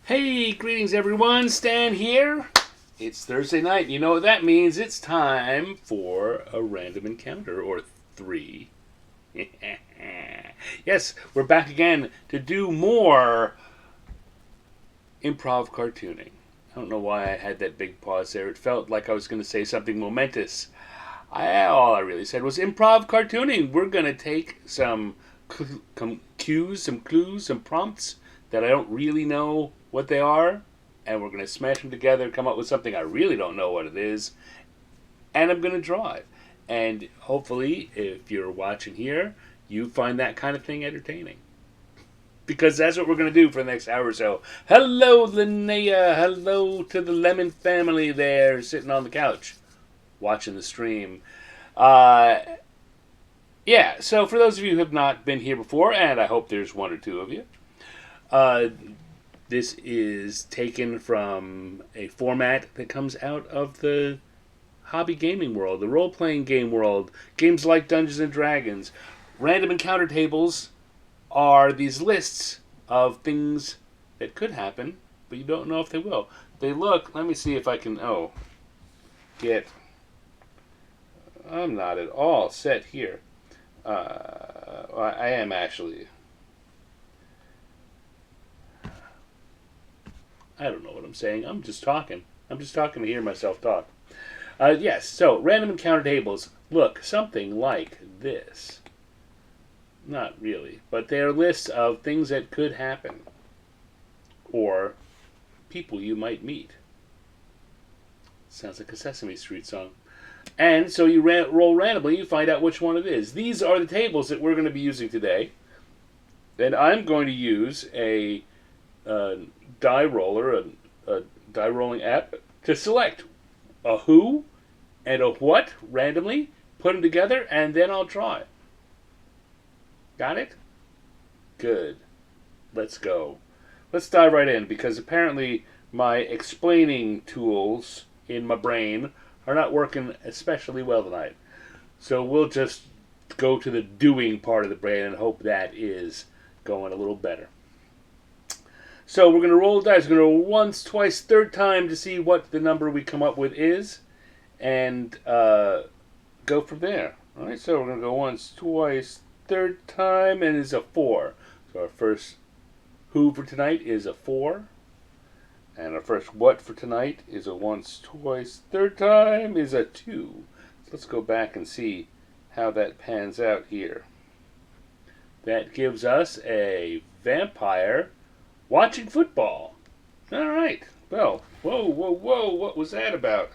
Hey, greetings everyone, Stan here. It's Thursday night. You know what that means? It's time for a random encounter, or three. Yes, we're back again to do more improv cartooning. I don't know why I had that big pause there. It felt like I was going to say something momentous. All I really said was improv cartooning. We're going to take some cues, some clues, some prompts that I don't really know what they are, and we're going to smash them together, come up with something I really don't know what it is, and I'm going to draw it. And hopefully, if you're watching here, you find that kind of thing entertaining. Because that's what we're going to do for the next hour or so. Hello, Linnea. Hello to the Lemon family there sitting on the couch watching the stream. Uh, yeah, so for those of you who have not been here before, and I hope there's one or two of you, uh, this is taken from a format that comes out of the hobby gaming world, the role playing game world, games like Dungeons and Dragons. Random encounter tables are these lists of things that could happen, but you don't know if they will. They look, let me see if I can, I'm not at all set here. I am actually. I don't know what I'm saying. I'm just talking. I'm just talking to hear myself talk. Yes, so random encounter tables look something like this. Not really, but they're lists of things that could happen or people you might meet. Sounds like a Sesame Street song. And so you roll randomly, you find out which one it is. These are the tables that we're going to be using today. And I'm going to use a die roller, a die rolling app, to select a who and a what randomly, put them together, and then I'll draw it. Got it? Good. Let's go. Let's dive right in, because apparently my explaining tools in my brain are not working especially well tonight. So we'll just go to the doing part of the brain and hope that is going a little better. So we're going to roll the dice. We're going to roll once, twice, third time to see what the number we come up with is, and go from there. All right, so we're going to go once, twice, third time, and it's a 4. So our first who for tonight is a 4. And our first what for tonight is a once, twice, third time is a 2. So let's go back and see how that pans out here. That gives us a vampire watching football. All right. Well, whoa, what was that about?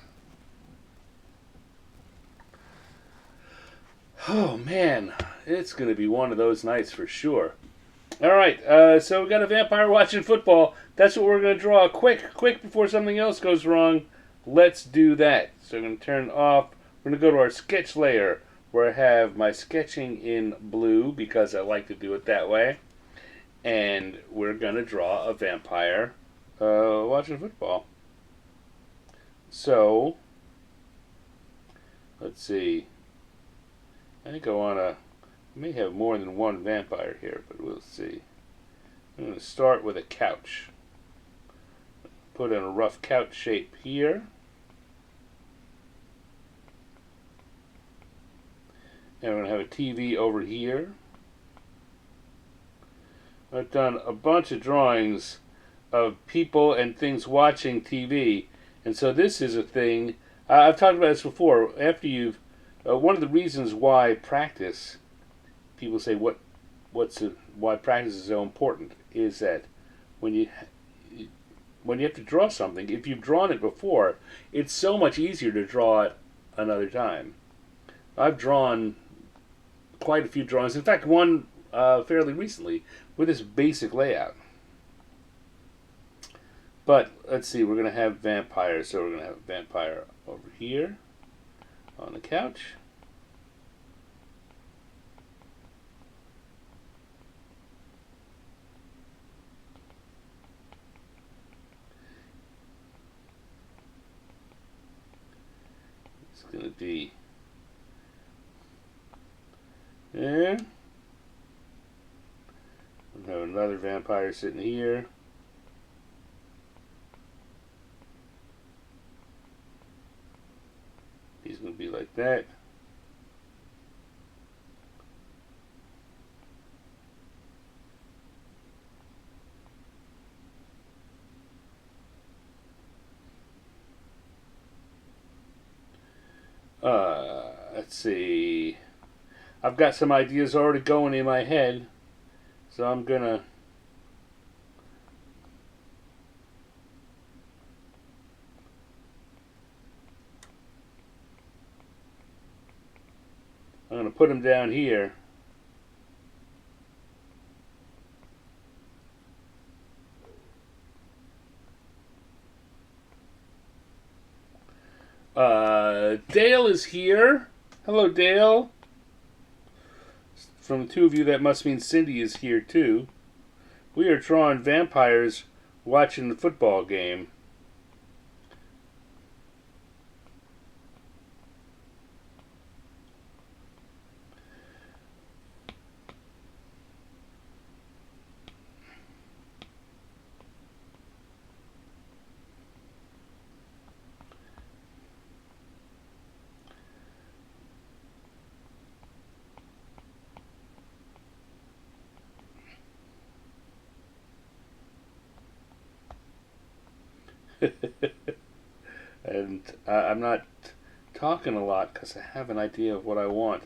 Oh, man. It's going to be one of those nights for sure. All right, so we got a vampire watching football. That's what we're going to draw. Quick, before something else goes wrong. Let's do that. So I'm going to turn off. We're going to go to our sketch layer, where I have my sketching in blue, because I like to do it that way. And we're going to draw a vampire watching football. So, let's see. I think I want to... I may have more than one vampire here, but we'll see. I'm going to start with a couch. Put in a rough couch shape here. And we're going to have a TV over here. I've done a bunch of drawings of people and things watching TV. And so this is a thing, I've talked about this before. After you've, one of the reasons why practice, people say why practice is so important, is that when you have to draw something, if you've drawn it before, it's so much easier to draw it another time. I've drawn quite a few drawings. In fact, one fairly recently with this basic layout. But let's see, we're going to have vampires, so we're going to have a vampire over here on the couch. It's going to be there. We have another vampire sitting here. like that. Let's see. I've got some ideas already going in my head, so I'm gonna put them down here. Dale is here. Hello, Dale. From the two of you, that must mean Cindy is here too. We are drawing vampires watching the football game. And I'm not talking a lot because I have an idea of what I want.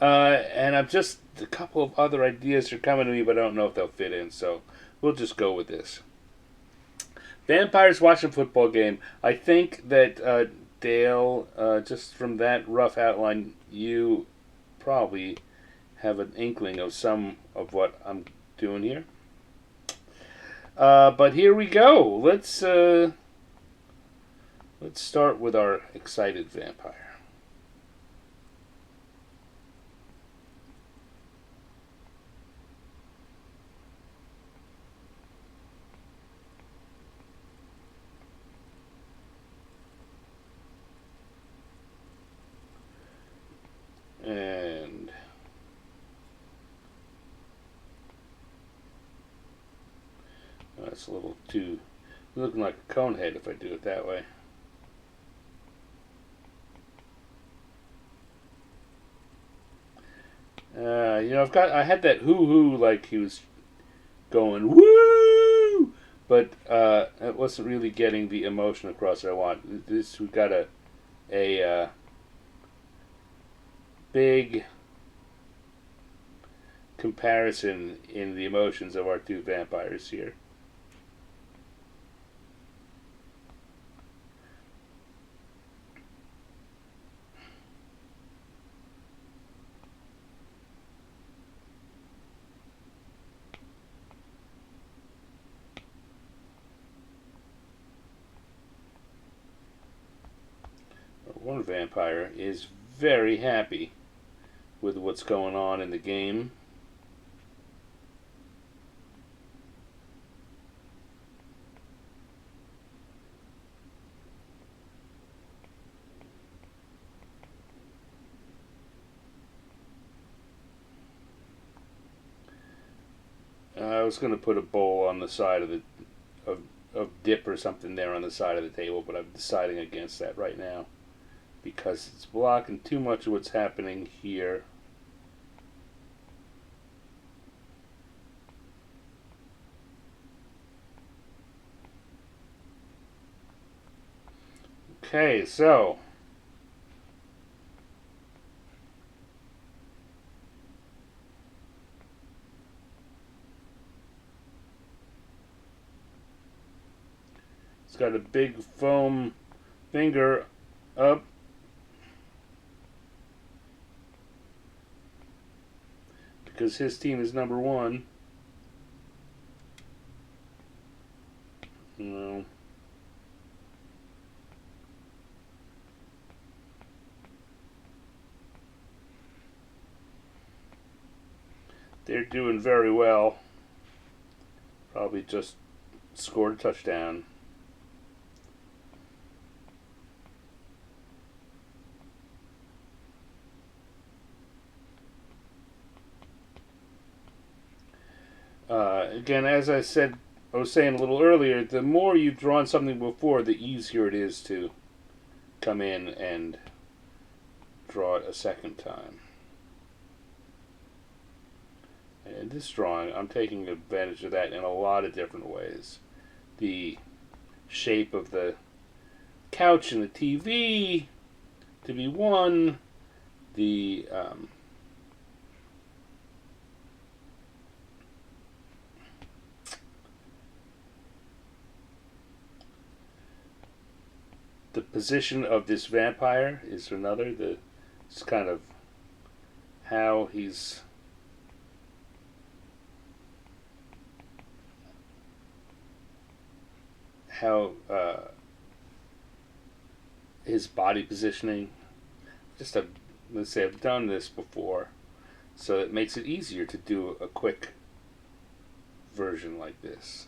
And I'm just, a couple of other ideas are coming to me, but I don't know if they'll fit in, so we'll just go with this. Vampires watching football game. I think that Dale, just from that rough outline, you probably have an inkling of some of what I'm doing here. But here we go. Let's start with our excited vampire. And that's a little too looking like a cone head if I do it that way. I had that hoo like he was going woo, but it wasn't really getting the emotion across that I want. We got a big comparison in the emotions of our two vampires here. One vampire is very happy with what's going on in the game. I was going to put a bowl on the side of dip or something there on the side of the table, but I'm deciding against that right now because it's blocking too much of what's happening here. Okay, so it's got a big foam finger up. Because his team is number one. No. They're doing very well. Probably just scored a touchdown. Again, as I was saying a little earlier, the more you've drawn something before, the easier it is to come in and draw it a second time. And in this drawing, I'm taking advantage of that in a lot of different ways. The shape of the couch and the TV to be one. The the position of this vampire is another. It's kind of how he's how his body positioning. Let's say I've done this before, so it makes it easier to do a quick version like this.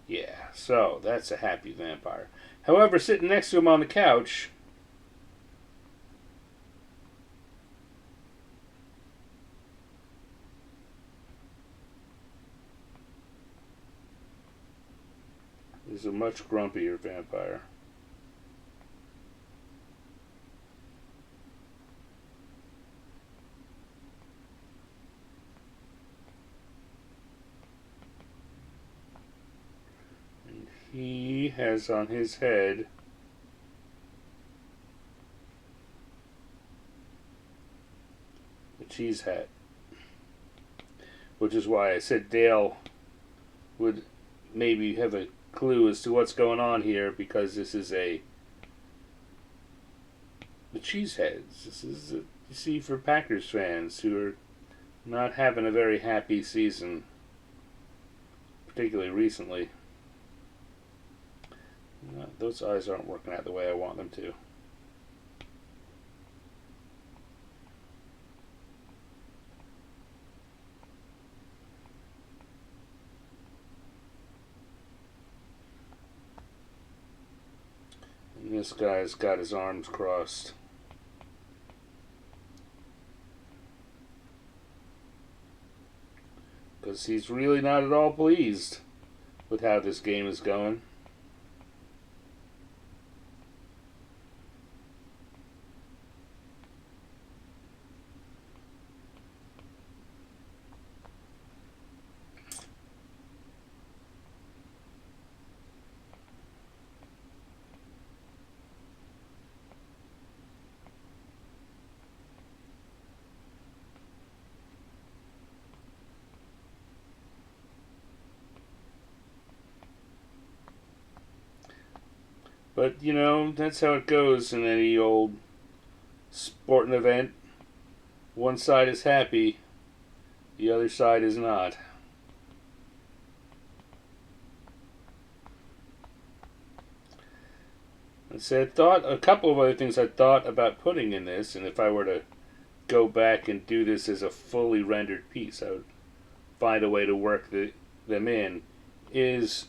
Yeah, so that's a happy vampire. However, sitting next to him on the couch, is a much grumpier vampire. And he has on his head a cheese hat. Which is why I said Dale would maybe have a clue as to what's going on here, because this is the cheeseheads. This is you see, for Packers fans who are not having a very happy season, particularly recently. Those eyes aren't working out the way I want them to. And this guy's got his arms crossed. Because he's really not at all pleased with how this game is going. But, you know, that's how it goes in any old sporting event. One side is happy, the other side is not. And so I thought a couple of other things I thought about putting in this, and if I were to go back and do this as a fully rendered piece, I would find a way to work them in, is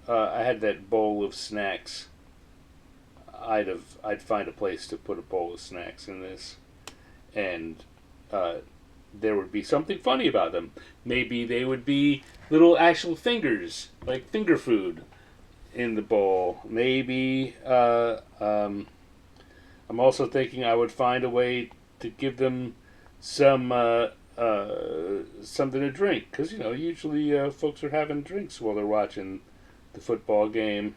I had that bowl of snacks. I'd find a place to put a bowl of snacks in this, and there would be something funny about them. Maybe they would be little actual fingers, like finger food, in the bowl. Maybe I'm also thinking I would find a way to give them some something to drink, because you know usually folks are having drinks while they're watching the football game.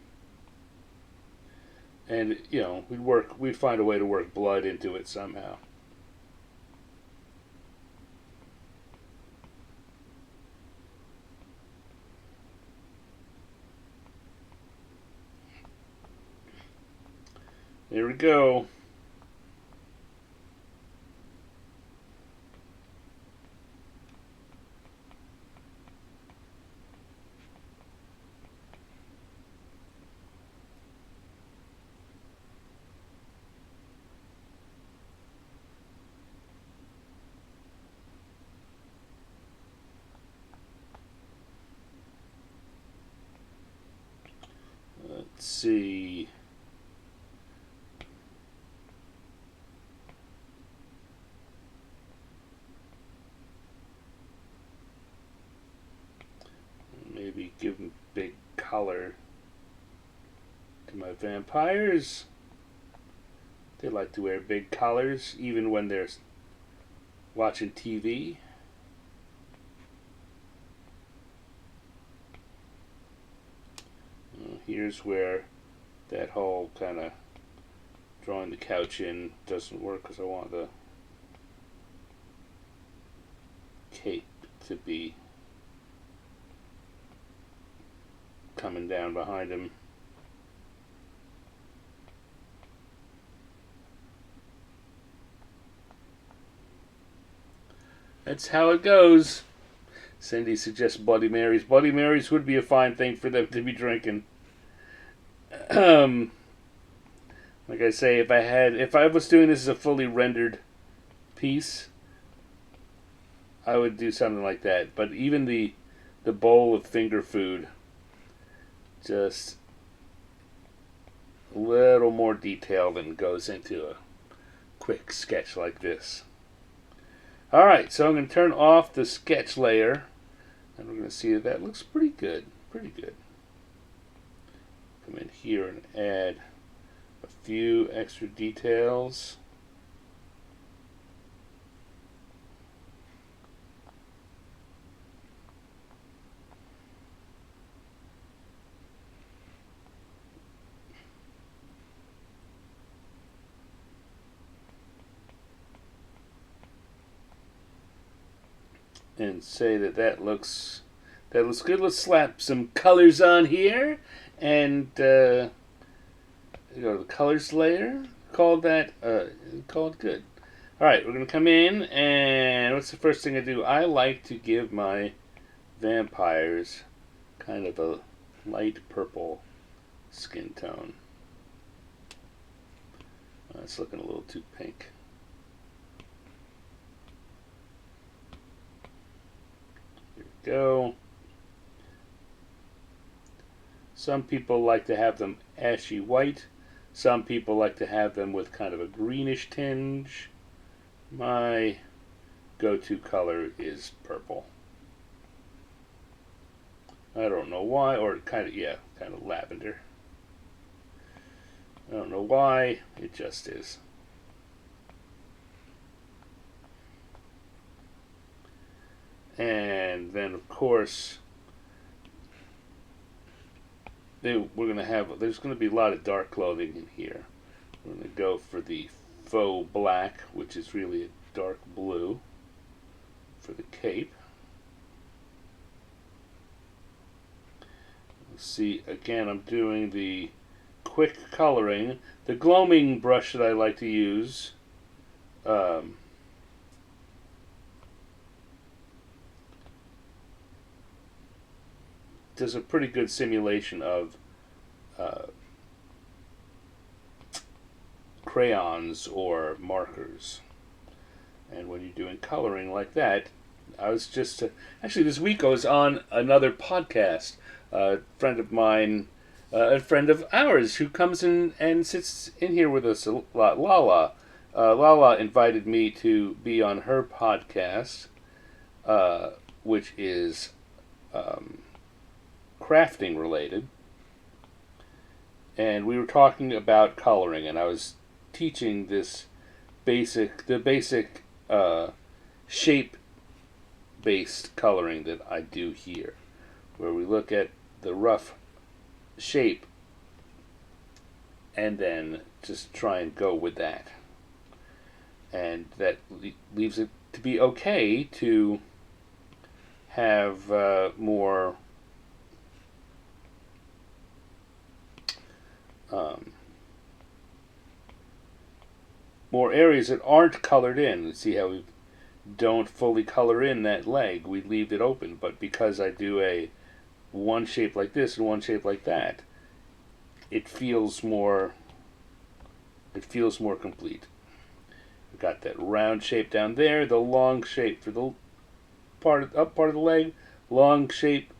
And you know, we'd find a way to work blood into it somehow. There we go. Let's see. Maybe give color to my vampires. They like to wear big collars even when they're watching TV. Here's where that whole kind of drawing the couch in doesn't work because I want the cape to be coming down behind him. That's how it goes. Cindy suggests Bloody Marys. Bloody Marys would be a fine thing for them to be drinking. Like I say, if I was doing this as a fully rendered piece, I would do something like that. But even the bowl of finger food, just a little more detail than goes into a quick sketch like this. Alright, so I'm going to turn off the sketch layer, and we're going to see that looks pretty good. Pretty good. Come in here and add a few extra details. And say that looks good. Let's slap some colors on here, and go to the colors layer. Call it good. All right, we're gonna come in, and what's the first thing I do? I like to give my vampires kind of a light purple skin tone. It's looking a little too pink. Go. Some people like to have them ashy white. Some people like to have them with kind of a greenish tinge. My go-to color is purple. I don't know why, or kind of lavender. I don't know why, it just is. And then, of course, there's going to be a lot of dark clothing in here. We're going to go for the faux black, which is really a dark blue for the cape. See, again, I'm doing the quick coloring. The gloaming brush that I like to use does a pretty good simulation of crayons or markers. And when you're doing coloring like that, I was just actually this week I was on another podcast. A friend of mine, a friend of ours, who comes in and sits in here with us a lot. Lala. Lala invited me to be on her podcast, which is crafting related, and we were talking about coloring, and I was teaching the basic shape based coloring that I do here, where we look at the rough shape and then just try and go with that, and that leaves it to be okay to have more areas that aren't colored in. See how we don't fully color in that leg. We leave it open, but because I do one shape like this and one shape like that, it feels more complete. We've got that round shape down there, the long shape for the up part of the leg, long shape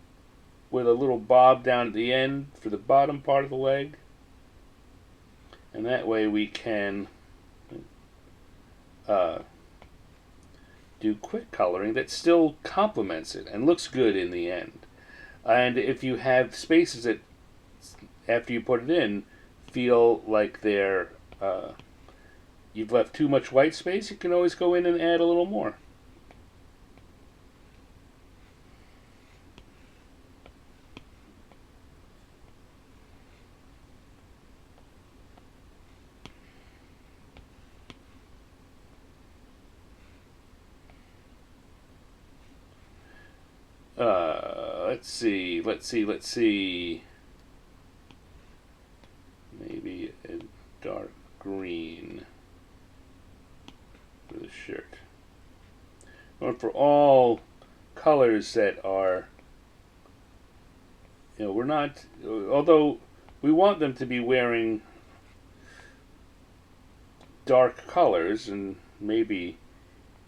with a little bob down at the end for the bottom part of the leg. And that way we can do quick coloring that still complements it and looks good in the end. And if you have spaces that after you put it in, feel like you've left too much white space, you can always go in and add a little more. Let's see. Maybe a dark green for the shirt. Going for all colors that are, we're not, although we want them to be wearing dark colors, and maybe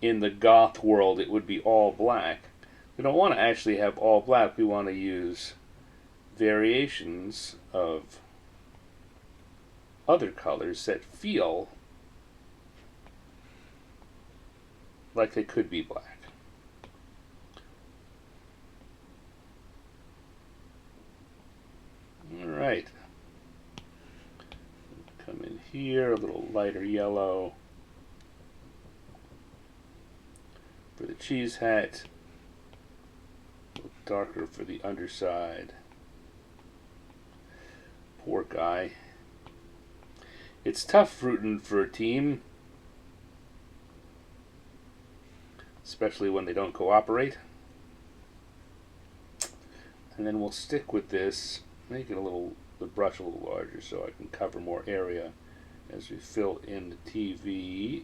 in the goth world it would be all black. We don't want to actually have all black. We want to use variations of other colors that feel like they could be black. All right. Come in here, a little lighter yellow for the cheese hat. Darker for the underside. Poor guy. It's tough rooting for a team, especially when they don't cooperate. And then we'll stick with this, make it the brush a little larger so I can cover more area as we fill in the TV.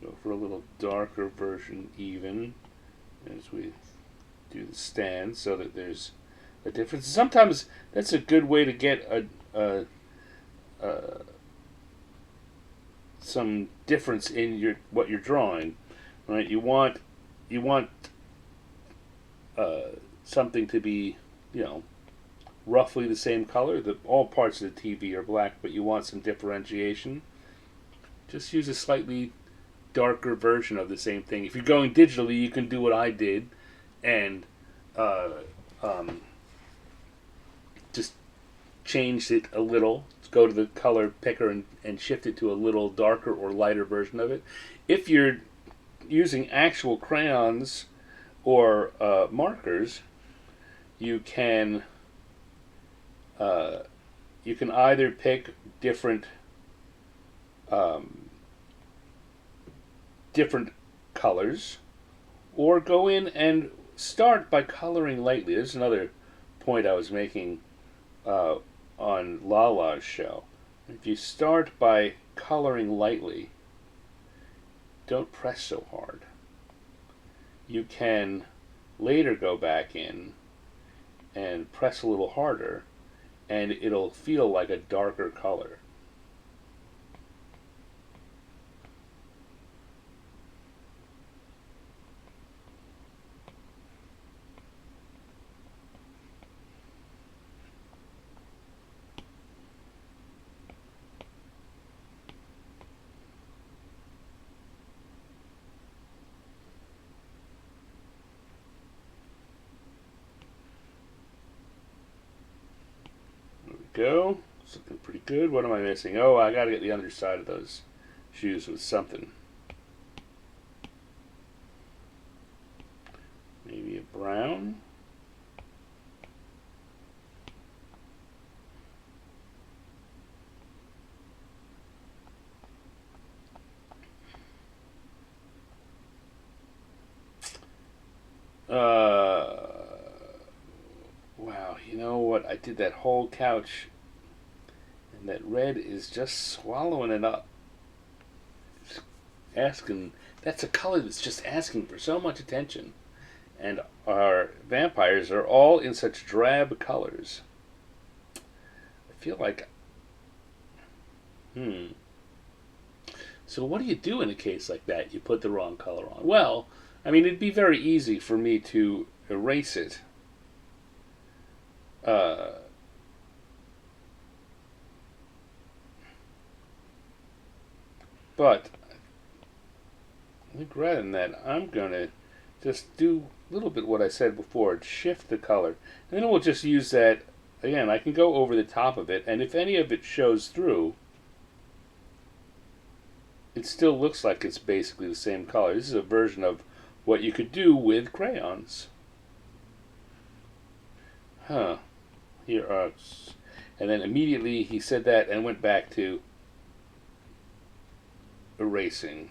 Go for a little darker version even as we do the stand so that there's a difference. Sometimes that's a good way to get some difference in what you're drawing, right? You want something to be, roughly the same color. All parts of the TV are black, but you want some differentiation. Just use a slightly darker version of the same thing. If you're going digitally, you can do what I did and just change it a little. Go to the color picker and shift it to a little darker or lighter version of it. If you're using actual crayons or markers, you can either pick different colors, or go in and start by coloring lightly. There's another point I was making on Lala's show. If you start by coloring lightly, don't press so hard. You can later go back in and press a little harder, and it'll feel like a darker color. Go. It's looking pretty good. What am I missing? Oh, I gotta get the underside of those shoes with something. Maybe a brown. Wow, you know what? I did that whole couch, and that red is just swallowing it up. That's a color that's just asking for so much attention. And our vampires are all in such drab colors. I feel like, So what do you do in a case like that? You put the wrong color on. Well, I mean, it'd be very easy for me to erase it. But I think rather than that, I'm going to just do a little bit what I said before. Shift the color. And then we'll just use that. Again, I can go over the top of it, and if any of it shows through, it still looks like it's basically the same color. This is a version of what you could do with crayons. Huh. Here are... And then immediately he said that and went back to erasing.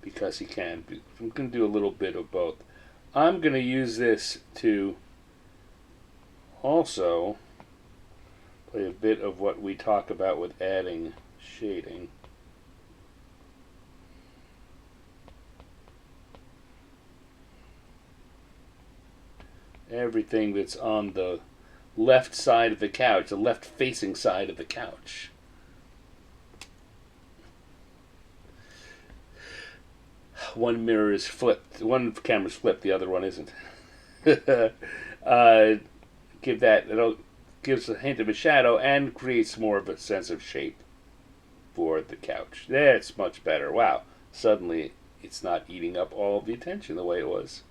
Because he can. I'm going to do a little bit of both. I'm going to use this to also play a bit of what we talk about with adding shading. Everything that's on the left side of the couch, the left facing side of the couch. One mirror is flipped, one camera's flipped, the other one isn't. Give that, it gives a hint of a shadow and creates more of a sense of shape for the couch. That's much better. Wow, suddenly it's not eating up all the attention the way it was.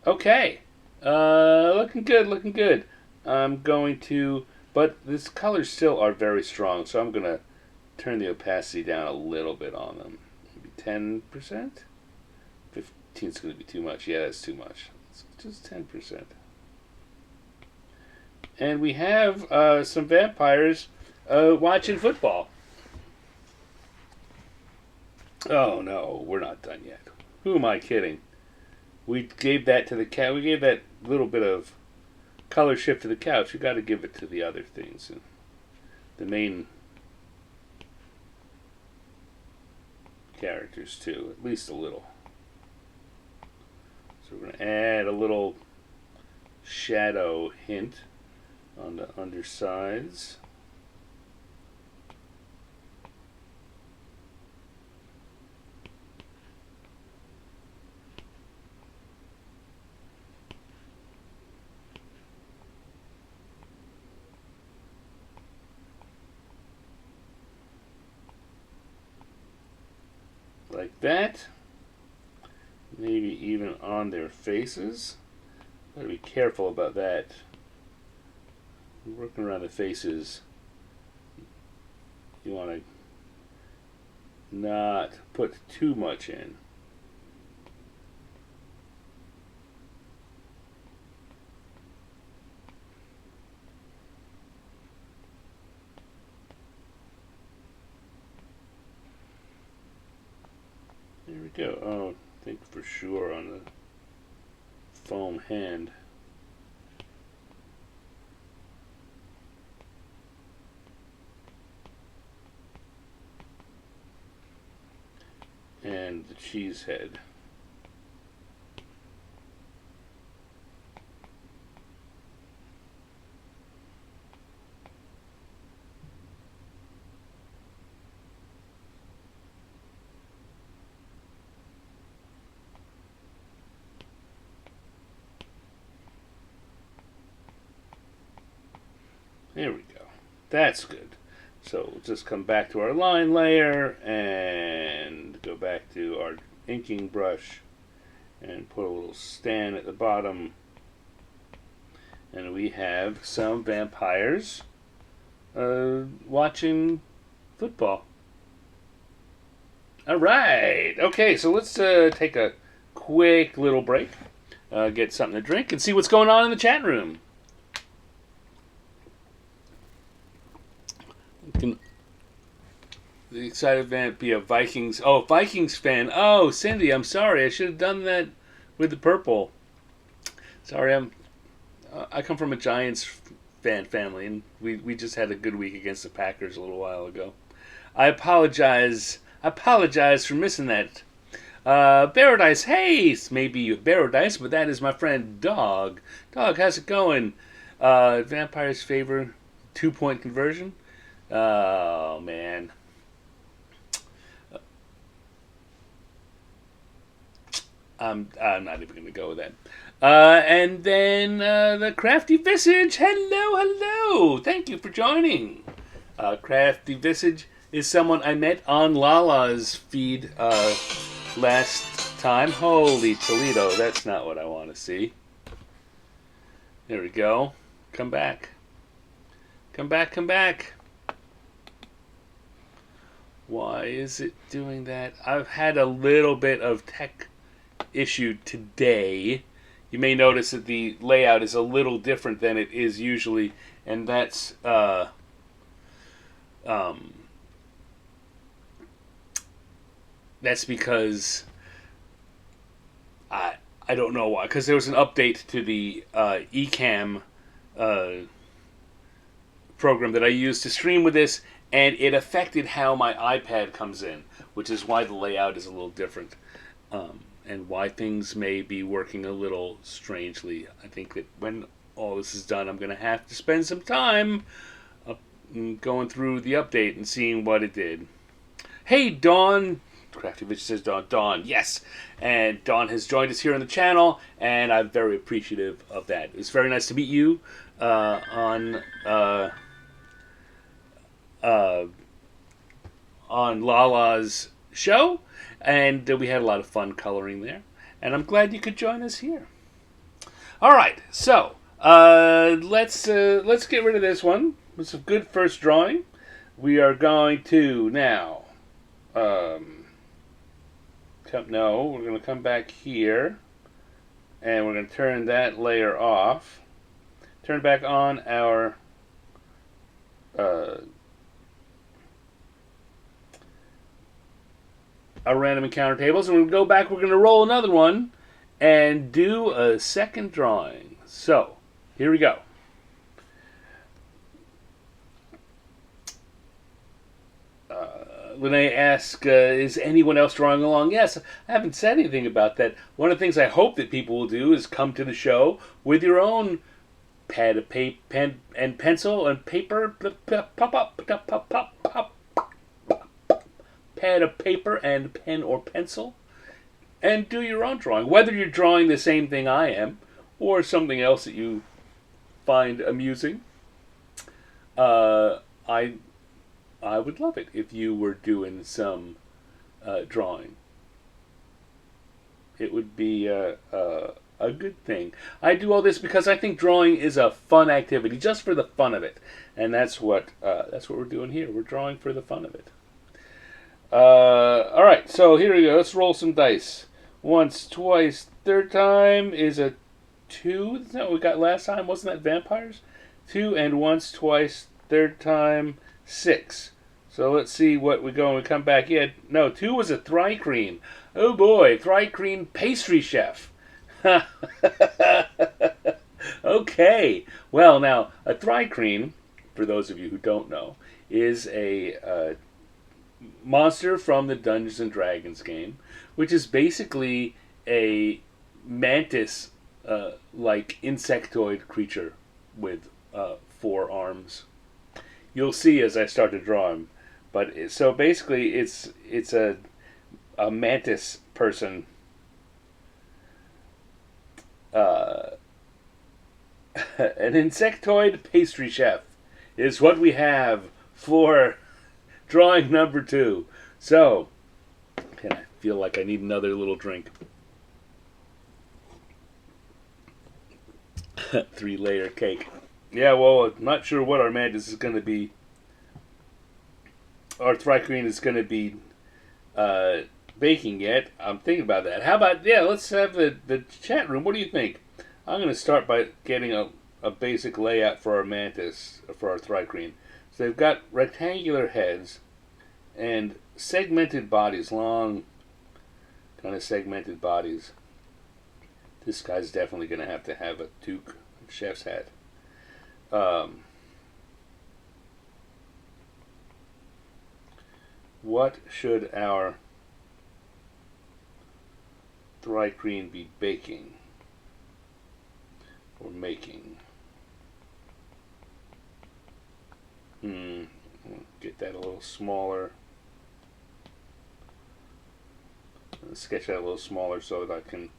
Okay, looking good, looking good. I'm going to, but these colors still are very strong, so I'm going to turn the opacity down a little bit on them. Maybe 10%? 15 is going to be too much. Yeah, that's too much. It's just 10%. And we have some vampires watching football. Oh no, we're not done yet. Who am I kidding? We gave that to the cat. We gave that little bit of color shift to the couch. We got to give it to the other things. And the main characters too, at least a little. So we're going to add a little shadow hint on the undersides. Like that. Maybe even on their faces. Gotta be careful about that. Working around the faces, you want to not put too much in. There we go. Oh, I think for sure on the foam hand. And the cheese head. There we go. That's good. So we'll just come back to our line layer and go back to our inking brush and put a little stand at the bottom. And we have some vampires watching football. All right. Okay, so let's take a quick little break, get something to drink, and see what's going on in the chat room. Can the excited vamp be a Vikings? Oh, Vikings fan. Oh, Cindy, I'm sorry. I should have done that with the purple. Sorry, I come from a Giants fan family, and we just had a good week against the Packers a little while ago. I apologize. For missing that. Barradice, hey, maybe you Barradice, but that is my friend Dog. Dog, how's it going? Vampire's favor 2-point conversion. Oh, man. I'm not even going to go with that. And then the Crafty Visage. Hello. Thank you for joining. Crafty Visage is someone I met on Lala's feed last time. Holy Toledo, that's not what I want to see. There we go. Come back. Come back, come back. Why is it doing that? I've had a little bit of tech issue today. You may notice that the layout is a little different than it is usually, and that's because I don't know why. Because there was an update to the Ecamm program that I use to stream with this, and it affected how my iPad comes in, which is why the layout is a little different, and why things may be working a little strangely. I think that when all this is done, I'm going to have to spend some time going through the update and seeing what it did. Hey, Dawn. Crafty Bitch says Dawn, yes. And Dawn has joined us here on the channel, and I'm very appreciative of that. It's very nice to meet you on Lala's show, and we had a lot of fun coloring there. And I'm glad you could join us here. All right, so let's get rid of this one. It's a good first drawing. We are going to now. No, we're going to come back here, and we're going to turn that layer off. Turn back on our random encounter tables, and we're going to go back. We're going to roll another one and do a second drawing. So, here we go. When I ask, is anyone else drawing along? Yes, I haven't said anything about that. One of the things I hope that people will do is come to the show with your own pen and pencil and paper, pad of paper and pen or pencil, and do your own drawing. Whether you're drawing the same thing I am or something else that you find amusing, I would love it if you were doing some drawing. It would be a good thing. I do all this because I think drawing is a fun activity, just for the fun of it, and that's what we're doing here. We're drawing for the fun of it. All right, so here we go. Let's roll some dice. Once, twice, third time is a 2. Isn't that what we got last time? Wasn't that vampires? 2 and once, twice, third time, 6. So let's see what we go when we come back in. No, 2 was a Thri-Kreen. Oh boy, Thri-Kreen pastry chef. Okay. Well, now, a Thri-Kreen, for those of you who don't know, is a monster from the Dungeons and Dragons game, which is basically a mantis like insectoid creature with 4 arms. You'll see as I start to draw him. But so basically, it's a mantis person. An insectoid pastry chef is what we have for drawing number 2. So, I feel like I need another little drink. 3-layer cake. Yeah, well, I'm not sure what our mantis is going to be. Our Thri-Kreen is going to be baking yet. I'm thinking about that. How about, let's have the chat room. What do you think? I'm going to start by getting a basic layout for our mantis, for our Thri-Kreen. So they've got rectangular heads and segmented bodies, long kind of segmented bodies. This guy's definitely going to have a toque, a chef's hat. What should our Thri-Kreen be baking or making? Get that a little smaller. Sketch that a little smaller so that I can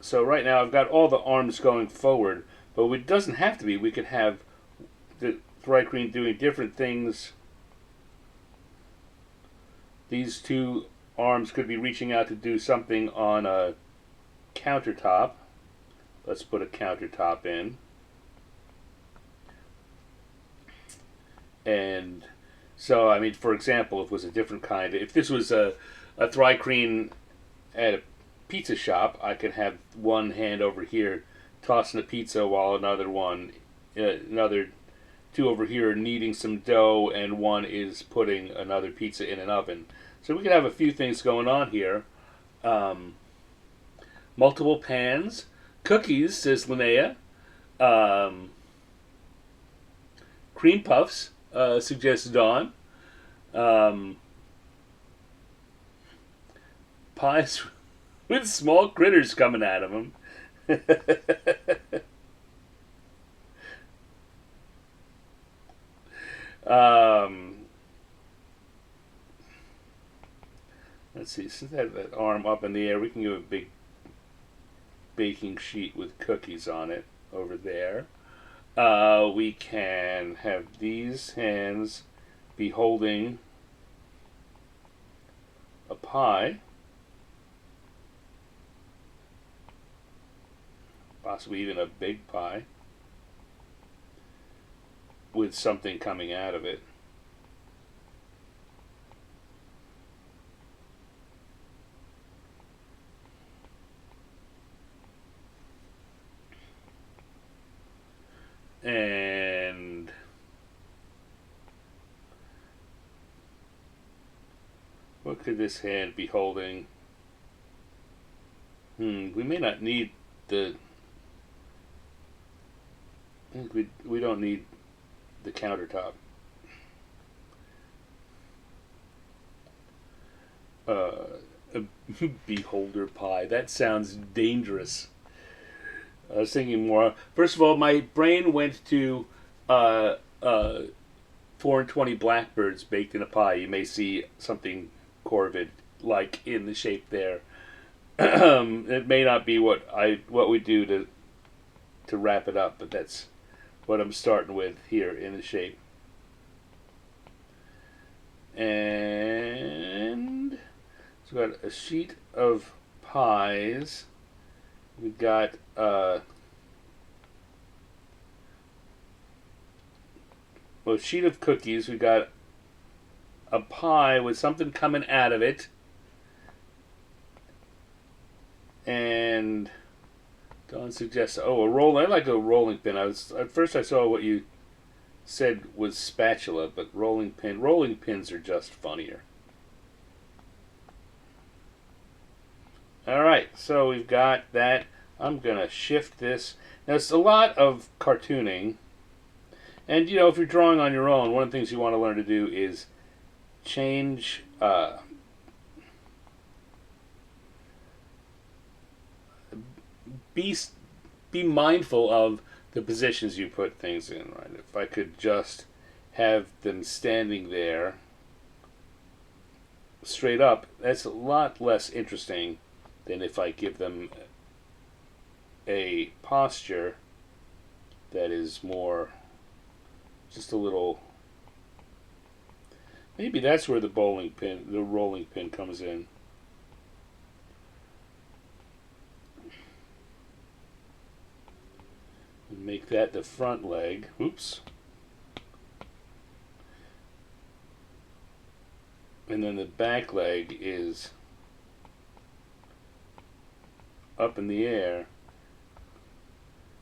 So right now I've got all the arms going forward, but it doesn't have to be. We could have the Thri-Kreen doing different things. These two arms could be reaching out to do something on a countertop. Let's put a countertop in. And so, I mean, for example, if it was a different kind, if this was a Thri-Kreen at a pizza shop, I could have one hand over here tossing a pizza while another two over here are kneading some dough, and one is putting another pizza in an oven. So we could have a few things going on here. Multiple pans. Cookies, says Linnea. Cream puffs, suggests Dawn. Pies with small critters coming out of them. Let's see, since that arm up in the air, we can give a big baking sheet with cookies on it over there. We can have these hands be holding a pie, possibly even a big pie, with something coming out of it. And what could this hand be holding? We may not need the... I think we don't need the countertop. A beholder pie. That sounds dangerous. I was thinking more. First of all, my brain went to 4 and 20 blackbirds baked in a pie. You may see something corvid like in the shape there. It may not be what we do to wrap it up, but that's what I'm starting with here in the shape. And so we've got a sheet of pies. We've got a sheet of cookies. We've got a pie with something coming out of it. And Don suggests, a roll. I like a rolling pin. At first I saw what you said was spatula, but rolling pin. Rolling pins are just funnier. All right, so we've got that. I'm going to shift this. Now, it's a lot of cartooning. And, if you're drawing on your own, one of the things you want to learn to do is change... be mindful of the positions you put things in, right? If I could just have them standing there straight up, that's a lot less interesting than if I give them a posture that is more just a little. Maybe that's where the rolling pin comes in. Make that the front leg. Oops. And then the back leg is up in the air.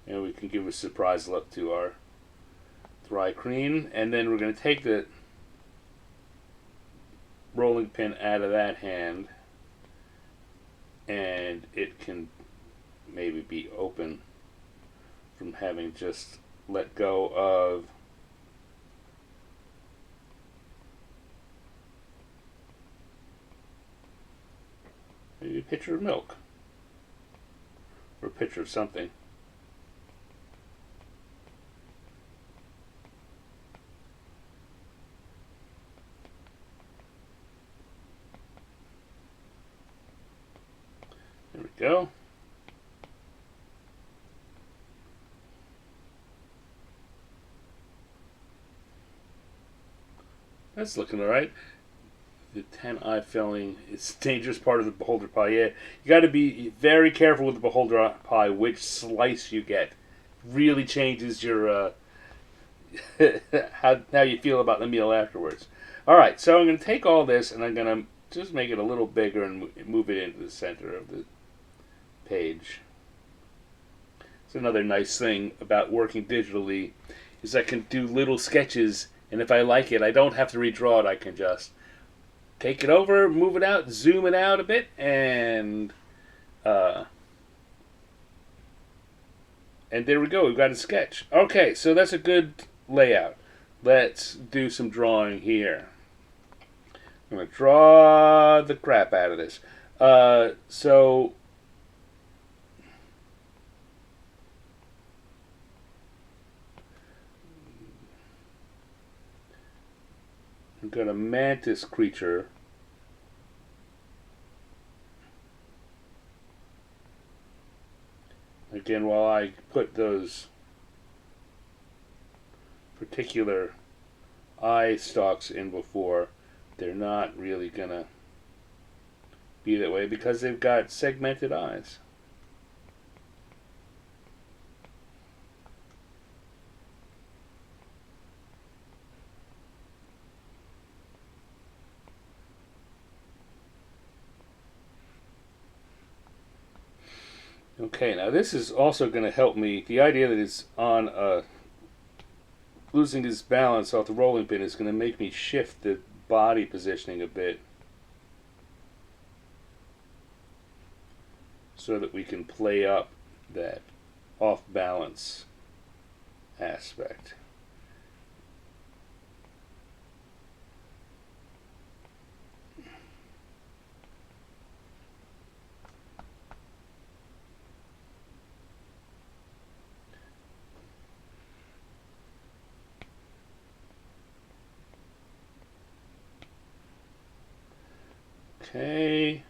And we can give a surprise look to our Thri-Kreen. And then we're going to take the rolling pin out of that hand. And it can maybe be open from having just let go of maybe a pitcher of milk or a pitcher of something. There we go. That's looking all right. The 10-eye filling is a dangerous part of the beholder pie. Yeah, you got to be very careful with the beholder pie which slice you get. Really changes your how you feel about the meal afterwards. All right, so I'm going to take all this and I'm going to just make it a little bigger and move it into the center of the page. It's another nice thing about working digitally is I can do little sketches, and if I like it, I don't have to redraw it. I can just take it over, move it out, zoom it out a bit, and there we go. We've got a sketch. Okay, so that's a good layout. Let's do some drawing here. I'm going to draw the crap out of this. So I've got a mantis creature. Again, while I put those particular eye stalks in before, they're not really going to be that way because they've got segmented eyes. Okay, now this is also going to help me. The idea that it's on losing his balance off the rolling pin is going to make me shift the body positioning a bit so that we can play up that off balance aspect. Okay.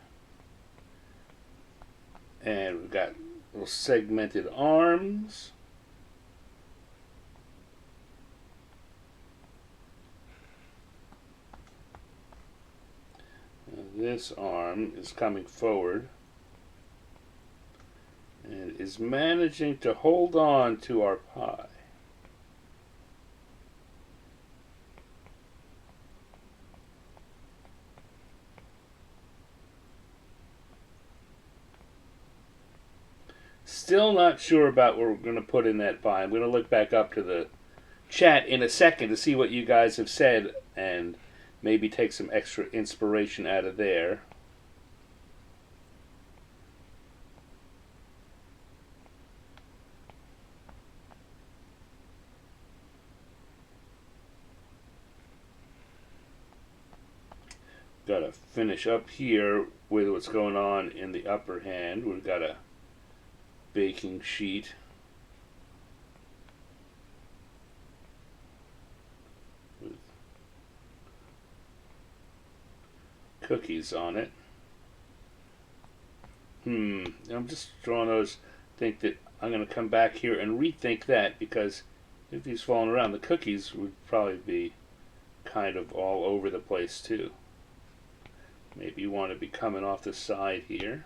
And we've got little segmented arms. And this arm is coming forward and is managing to hold on to our pie. Still not sure about what we're going to put in that pie. I'm going to look back up to the chat in a second to see what you guys have said and maybe take some extra inspiration out of there. Got to finish up here with what's going on in the upper hand. We've got a baking sheet. With cookies on it. I'm just drawing those. Think that I'm going to come back here and rethink that because if he's falling around, the cookies would probably be kind of all over the place too. Maybe you want to be coming off the side here.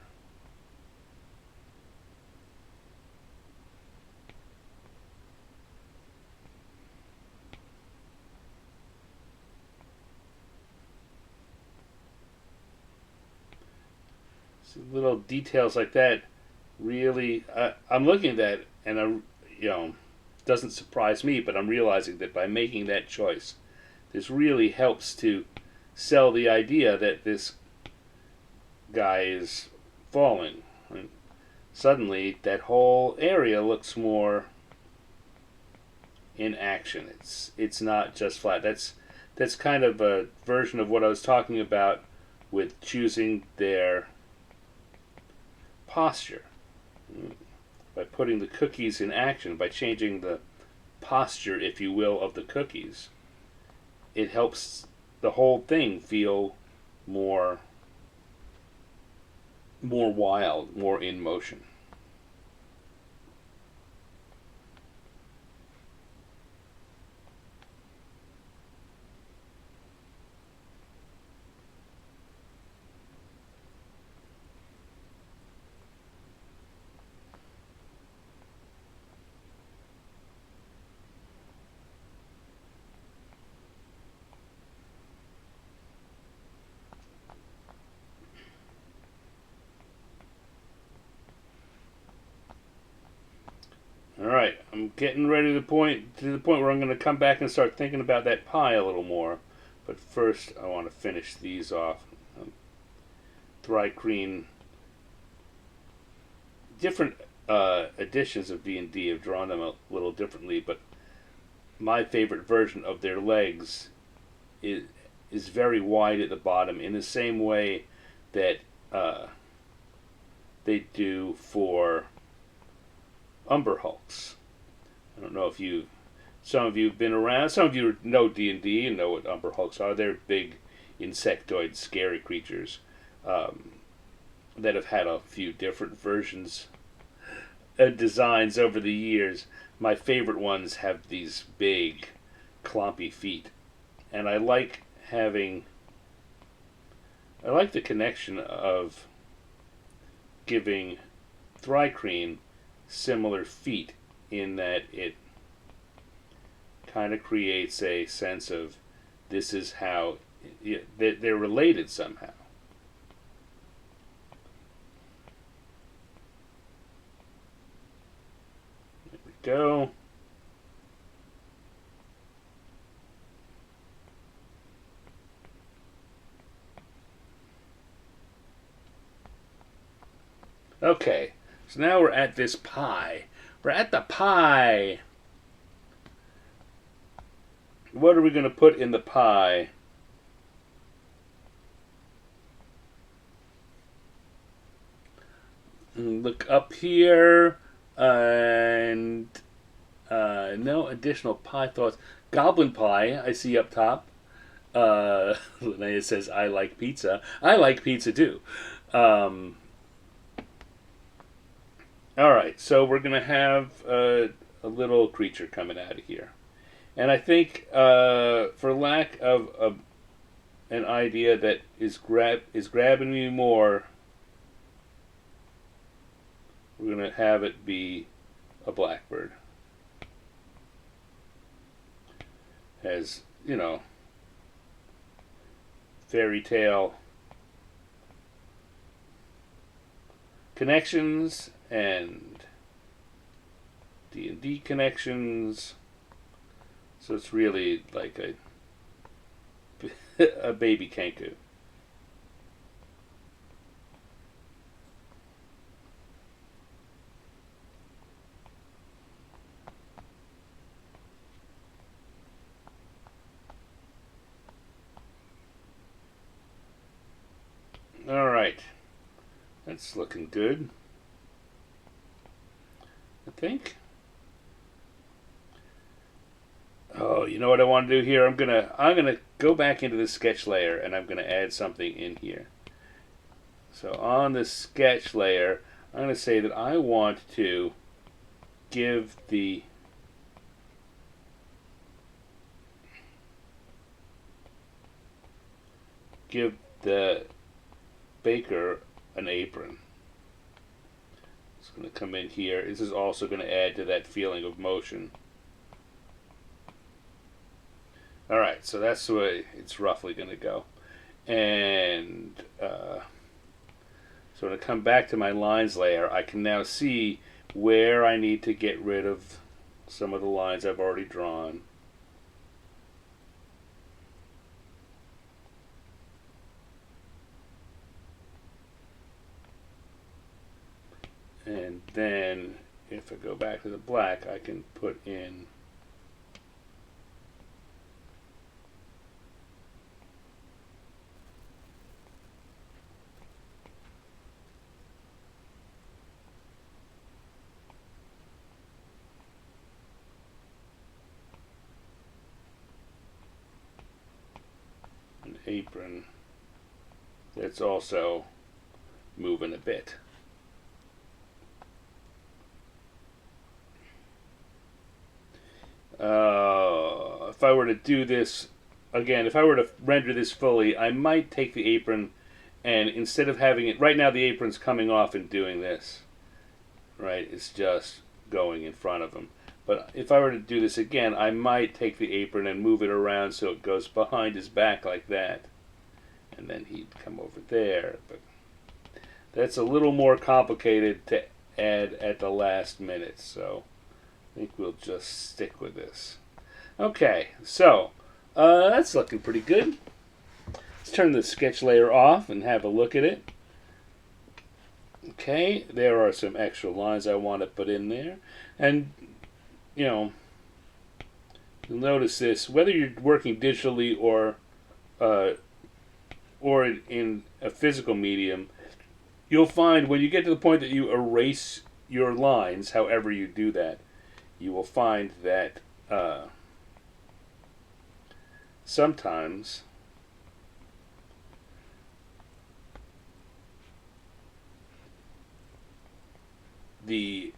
So little details like that really, I'm looking at that and doesn't surprise me, but I'm realizing that by making that choice, this really helps to sell the idea that this guy is falling. And suddenly, that whole area looks more in action. It's not just flat. That's kind of a version of what I was talking about with choosing their posture. By putting the cookies in action, by changing the posture, if you will, of the cookies, it helps the whole thing feel more wild, more in motion. I'm getting ready to the point where I'm going to come back and start thinking about that pie a little more. But first, I want to finish these off. Thri-Kreen. Different editions of D&D have drawn them a little differently, but my favorite version of their legs is very wide at the bottom in the same way that they do for Umber Hulks. I don't know if some of you have been around, some of you know D&D and know what Umber Hulks are. They're big insectoid scary creatures that have had a few different versions designs over the years. My favorite ones have these big clompy feet, and I like the connection of giving Thri-Kreen similar feet in that it kind of creates a sense of this is how they're related somehow. There we go. Okay, so now we're at this pie. We're at the pie. What are we going to put in the pie? Look up here, and no additional pie thoughts. Goblin pie, I see up top. Linnea says, I like pizza. I like pizza too. Alright, so we're going to have a little creature coming out of here. And I think, for lack of an idea that is grabbing me more, we're going to have it be a blackbird. Has, fairy tale connections and D&D connections. So it's really like a baby kanku. All right, that's looking good, I think. Oh, you know what I want to do here? I'm gonna go back into the sketch layer and I'm gonna add something in here. So on the sketch layer, I'm gonna say that I want to give the baker an apron. It's going to come in here. This is also going to add to that feeling of motion. Alright, so that's the way it's roughly going to go. And so when I come back to my lines layer, I can now see where I need to get rid of some of the lines I've already drawn. And then if I go back to the black, I can put in an apron that's also moving a bit. If I were to do this again, if I were to render this fully, I might take the apron and instead of having it right now, the apron's coming off and doing this, right? It's just going in front of him. But if I were to do this again, I might take the apron and move it around so it goes behind his back like that, and then he'd come over there. But that's a little more complicated to add at the last minute, so I think we'll just stick with this. Okay, so that's looking pretty good. Let's turn the sketch layer off and have a look at it. Okay, there are some extra lines I want to put in there. And, you know, you'll notice this, whether you're working digitally uh, or in a physical medium, you'll find when you get to the point that you erase your lines, however you do that, you will find that sometimes the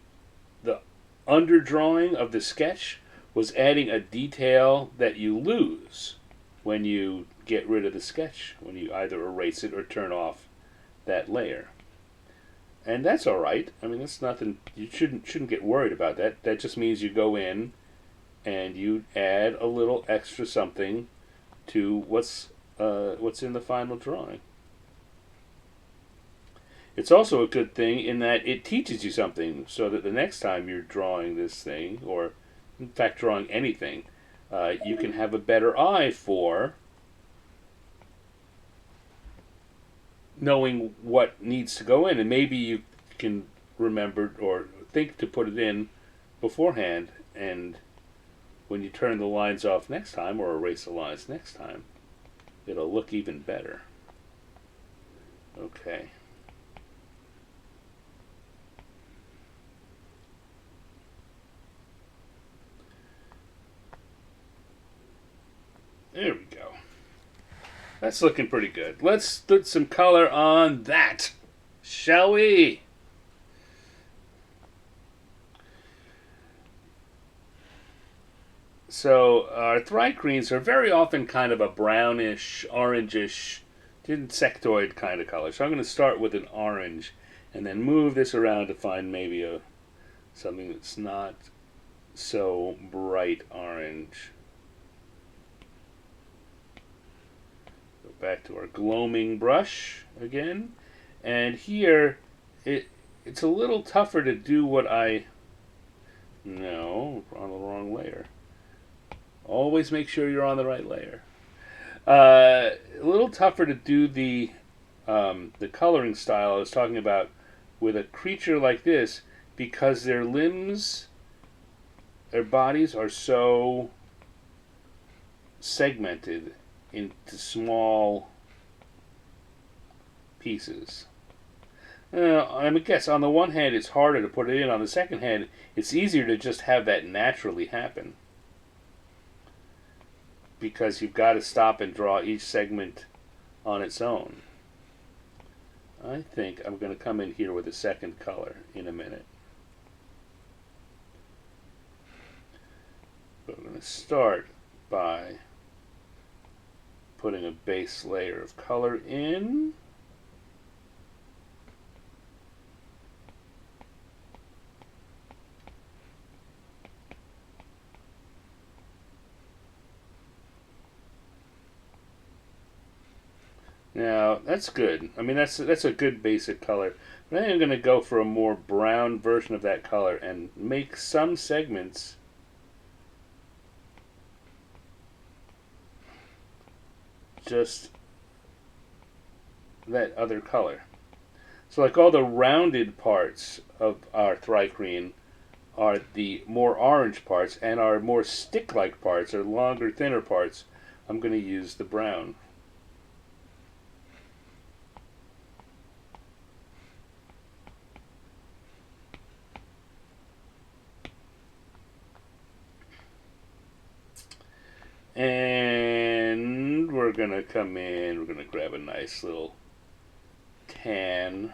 underdrawing of the sketch was adding a detail that you lose when you get rid of the sketch, when you either erase it or turn off that layer. And that's all right. I mean, that's nothing. You shouldn't get worried about that. That just means you go in and you add a little extra something to what's in the final drawing. It's also a good thing in that it teaches you something, so that the next time you're drawing this thing, or in fact drawing anything, you can have a better eye for knowing what needs to go in, and maybe you can remember or think to put it in beforehand, and when you turn the lines off next time or erase the lines next time, it'll look even better. Okay. There we go. That's looking pretty good. Let's put some color on that, shall we? So our Thri-Kreens are very often kind of a brownish, orangish, insectoid kind of color. So I'm going to start with an orange and then move this around to find maybe something that's not so bright orange. Go back to our gloaming brush again. And here, it's a little tougher to do what no, on the wrong layer. Always make sure you're on the right layer. A little tougher to do the coloring style I was talking about with a creature like this because their limbs, their bodies are so segmented into small pieces. I guess on the one hand it's harder to put it in. On the second hand, it's easier to just have that naturally happen, because you've got to stop and draw each segment on its own. I think I'm going to come in here with a second color in a minute. But I'm going to start by putting a base layer of color in. Now, that's good. I mean, that's a good basic color. But I'm going to go for a more brown version of that color and make some segments just that other color. So like all the rounded parts of our Thri-Kreen are the more orange parts, and our more stick-like parts, or longer, thinner parts, I'm going to use the brown. And we're going to come in, we're going to grab a nice little tan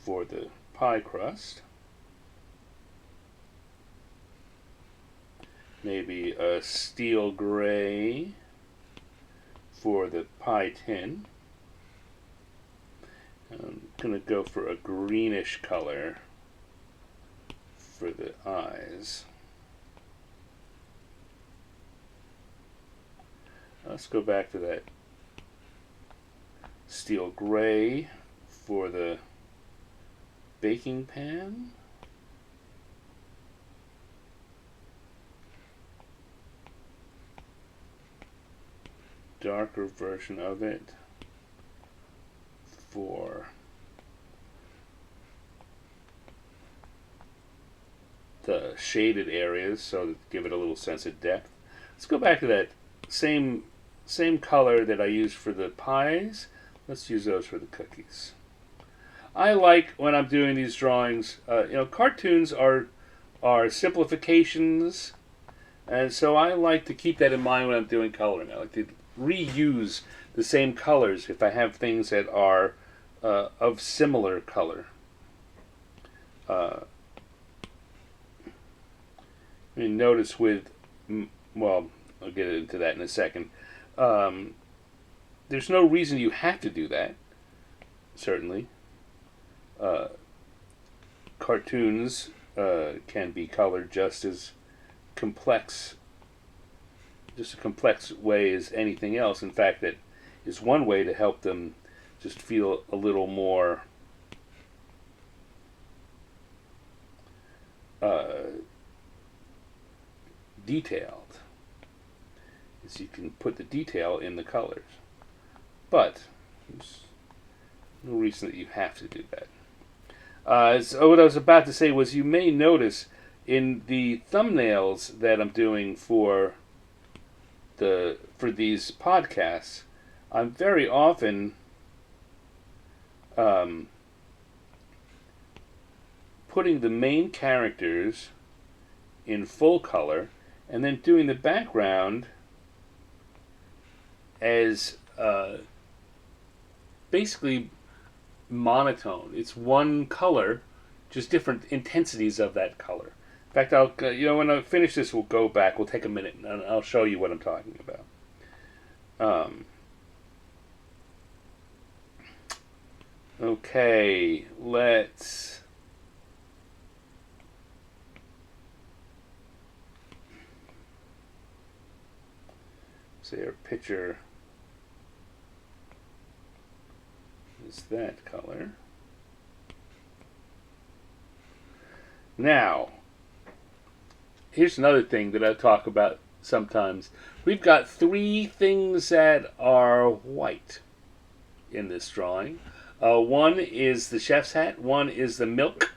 for the pie crust. Maybe a steel gray for the pie tin. I'm going to go for a greenish color for the eyes. Let's go back to that steel gray for the baking pan. darker version of it for the shaded areas, so to give it a little sense of depth. Let's go back to that same color that I used for the pies. Let's use those for the cookies. I like when I'm doing these drawings. Cartoons are simplifications, and so I like to keep that in mind when I'm doing coloring. I like to reuse the same colors if I have things that are of similar color. Notice with, well, I'll get into that in a second. There's no reason you have to do that, certainly. Cartoons can be colored just as complex, just a complex way as anything else. In fact, that is one way to help them just feel a little more detailed, is you can put the detail in the colors. But there's no reason that you have to do that. So what I was about to say was, you may notice in the thumbnails that I'm doing for these podcasts, I'm very often putting the main characters in full color and then doing the background as basically monotone. It's one color, just different intensities of that color. In fact, I'll when I finish this, we'll go back. We'll take a minute and I'll show you what I'm talking about. Okay, let's say our picture is that color. Now, here's another thing that I talk about sometimes. We've got three things that are white in this drawing. One is the chef's hat, one is the milk,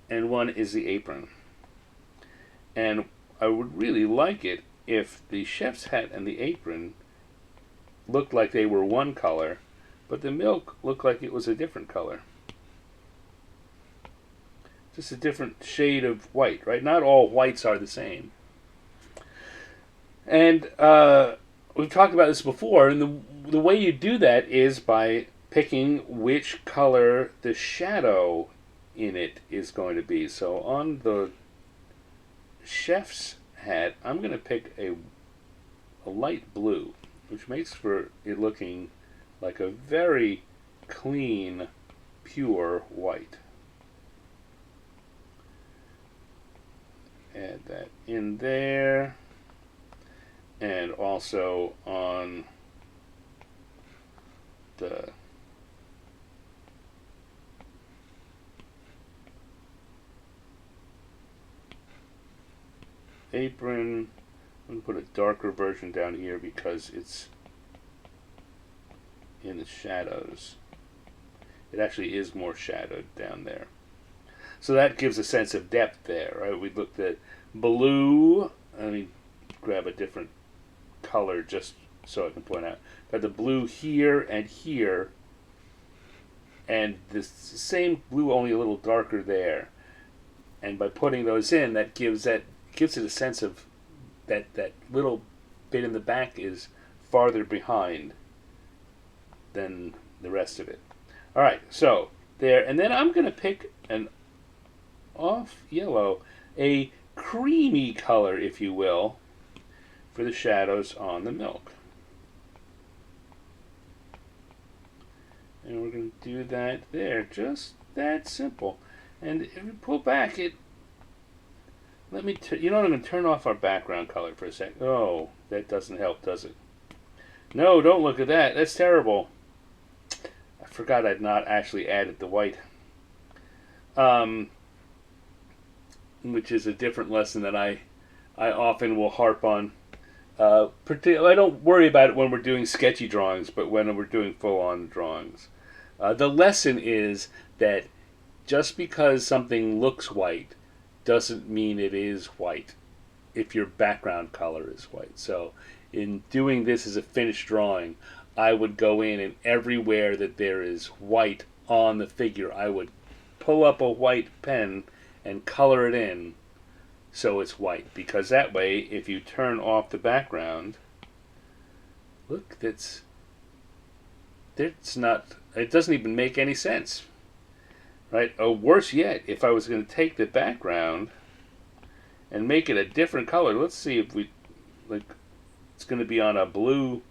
and one is the apron. And I would really like it if the chef's hat and the apron looked like they were one color, but the milk looked like it was a different color. Just a different shade of white, right? Not all whites are the same. And we've talked about this before, and the way you do that is by picking which color the shadow in it is going to be. So on the chef's hat, I'm going to pick a light blue, which makes for it looking like a very clean, pure white. Add that in there. And also on the apron, I'm going to put a darker version down here because it's in the shadows. It actually is more shadowed down there. So that gives a sense of depth there, right? We looked at blue. Let me grab a different color just so I can point out. Got the blue here and here, and the same blue, only a little darker there. And by putting those in, that gives it a sense of that little bit in the back is farther behind than the rest of it. All right, so there, and then I'm going to pick an off yellow, a creamy color, if you will, for the shadows on the milk. And we're going to do that there, just that simple. And if we pull back, let me, I'm going to turn off our background color for a second. Oh, that doesn't help, does it? No, don't look at that. That's terrible. I forgot I'd not actually added the white. Which is a different lesson that I often will harp on I don't worry about it when we're doing sketchy drawings, but when we're doing full-on drawings. The lesson is that just because something looks white doesn't mean it is white if your background color is white. So in doing this as a finished drawing, I would go in and everywhere that there is white on the figure, I would pull up a white pen and color it in so it's white. Because that way, if you turn off the background, look, that's not, it doesn't even make any sense. Right? Or worse yet, if I was going to take the background and make it a different color, let's see if we, like, it's going to be on a blue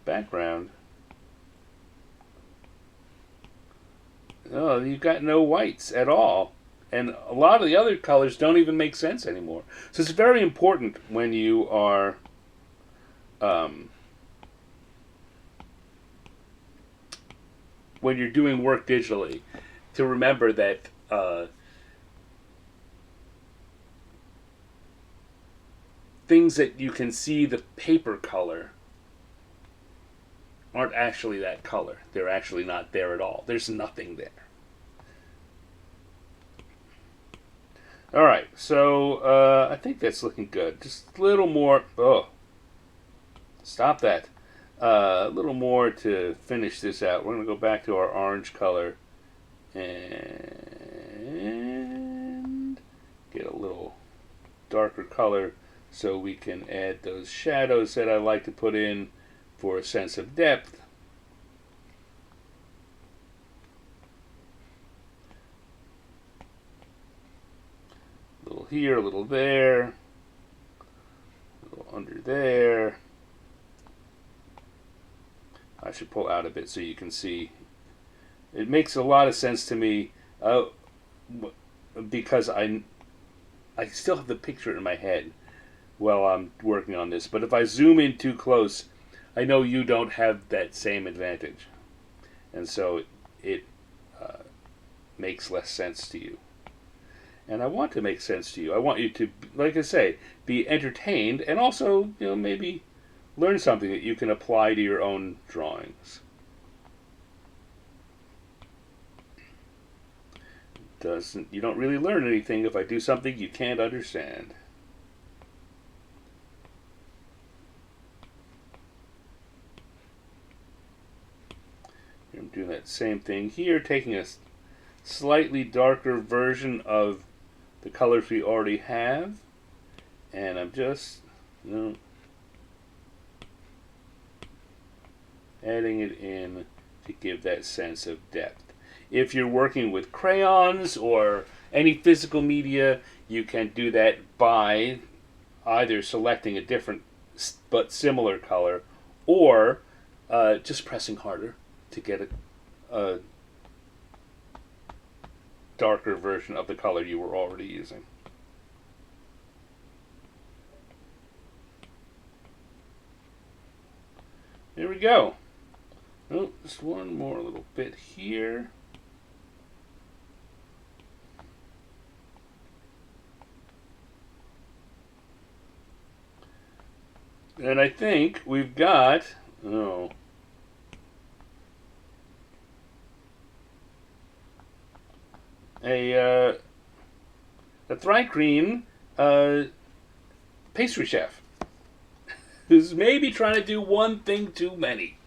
background. Oh, you've got no whites at all. And a lot of the other colors don't even make sense anymore. So it's very important when you are when you're doing work digitally to remember that things that you can see the paper color aren't actually that color. They're actually not there at all. There's nothing there. All right, so I think that's looking good. Just a little more. Oh, stop that. A little more to finish this out. We're going to go back to our orange color and get a little darker color so we can add those shadows that I like to put in for a sense of depth. A little here, a little there, a little under there. I should pull out a bit so you can see. It makes a lot of sense to me because I still have the picture in my head while I'm working on this. But if I zoom in too close, I know you don't have that same advantage. And so it makes less sense to you. And I want to make sense to you. I want you to, like I say, be entertained and also, maybe learn something that you can apply to your own drawings. You don't really learn anything if I do something you can't understand. I'm doing that same thing here, taking a slightly darker version of the colors we already have, and I'm just, adding it in to give that sense of depth. If you're working with crayons or any physical media, you can do that by either selecting a different but similar color or just pressing harder to get a darker version of the color you were already using. There we go. Oh, just one more little bit here. And I think we've got, a Thri-Kreen pastry chef who's maybe trying to do one thing too many.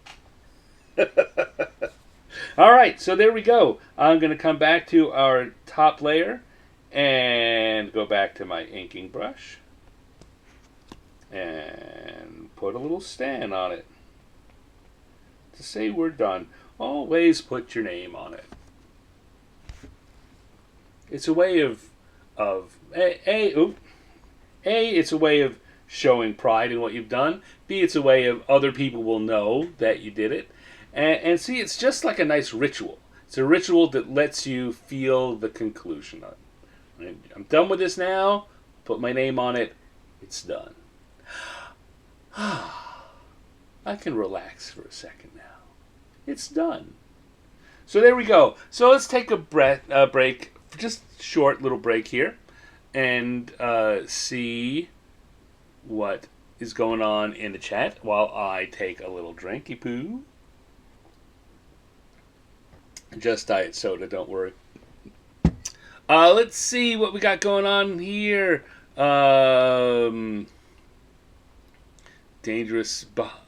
All right, so there we go. I'm going to come back to our top layer and go back to my inking brush and put a little stamp on it to say we're done. Always put your name on it. It's a way of it's a way of showing pride in what you've done. B, it's a way of other people will know that you did it. And C, it's just like a nice ritual. It's a ritual that lets you feel the conclusion of it. I'm done with this now. Put my name on it. It's done. I can relax for a second now. It's done. So there we go. So let's take a break, just short little break here, and see what is going on in the chat while I take a little drinky poo. Just diet soda, don't worry. Let's see what we got going on here. Dangerous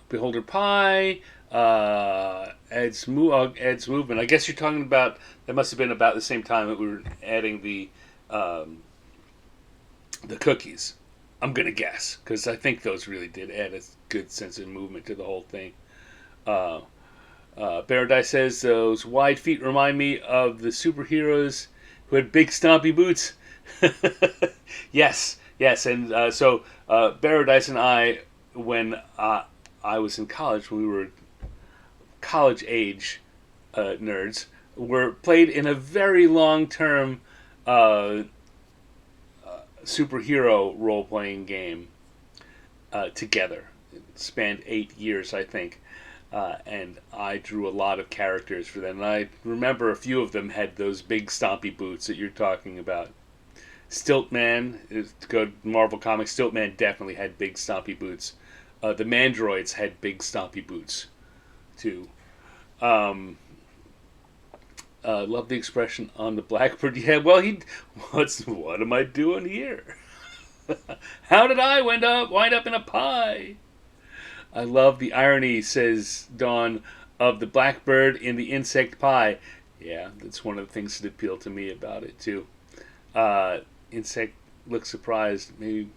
Beholder Pie. Ed's movement. I guess you're talking about. That must have been about the same time that we were adding the cookies. I'm gonna guess because I think those really did add a good sense of movement to the whole thing. Uh, Paradise says those wide feet remind me of the superheroes who had big stompy boots. Yes, yes, and so Paradise and I, when I was in college, when we were college age nerds, were played in a very long term superhero role playing game together. It spanned 8 years, I think. And I drew a lot of characters for them. And I remember a few of them had those big stompy boots that you're talking about. Stiltman, to go to Marvel Comics, Stiltman definitely had big stompy boots. The Mandroids had big stompy boots, too. Love the expression on the Blackbird. Yeah, well, what am I doing here? How did I wind up in a pie? I love the irony, says Dawn, of the blackbird in the insect pie. Yeah, that's one of the things that appeal to me about it, too. Insect looks surprised. Maybe.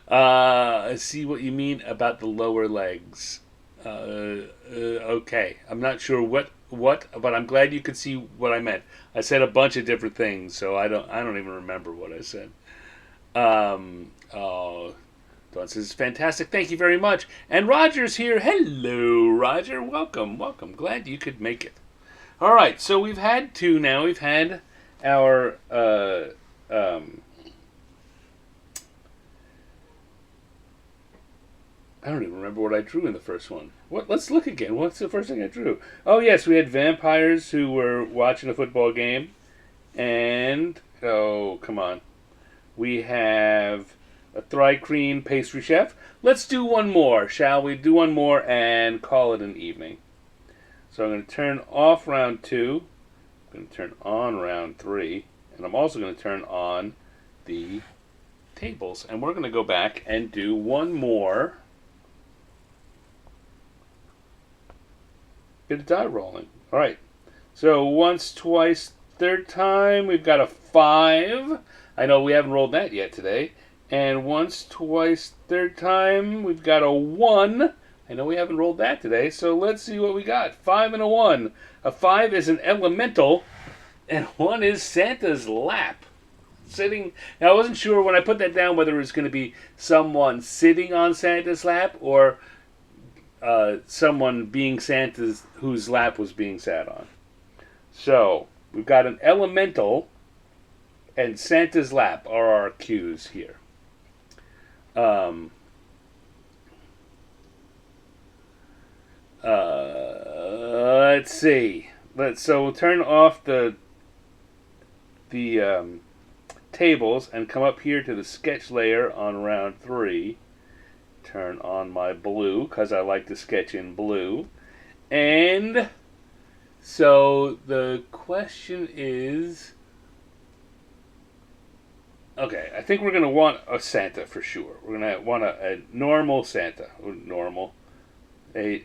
I see what you mean about the lower legs. Okay. I'm not sure what, but I'm glad you could see what I meant. I said a bunch of different things, so I don't even remember what I said. Oh, Dawn says, fantastic. Thank you very much. And Roger's here. Hello, Roger. Welcome, welcome. Glad you could make it. All right, so we've had two now. We've had our I don't even remember what I drew in the first one. What? Let's look again. What's the first thing I drew? Oh yes, we had vampires who were watching a football game, and oh come on, we have a Thri-Kreen pastry chef. Let's do one more, shall we? Do one more and call it an evening. So I'm going to turn off round 2. I'm going to turn on round 3. And I'm also going to turn on the tables. And we're going to go back and do one more bit of die rolling. All right. So once, twice, third time, we've got a 5. I know we haven't rolled that yet today. And once, twice, third time, we've got a 1. I know we haven't rolled that today, so let's see what we got. 5 and a 1. A 5 is an elemental, and 1 is Santa's lap. Sitting. Now, I wasn't sure when I put that down whether it was going to be someone sitting on Santa's lap or someone being Santa's whose lap was being sat on. So, we've got an elemental, and Santa's lap are our cues here. Let's see. So we'll turn off the tables and come up here to the sketch layer on round 3. Turn on my blue because I like to sketch in blue. And so the question is, okay, I think we're going to want a Santa for sure. We're going to want a normal Santa. Normal. A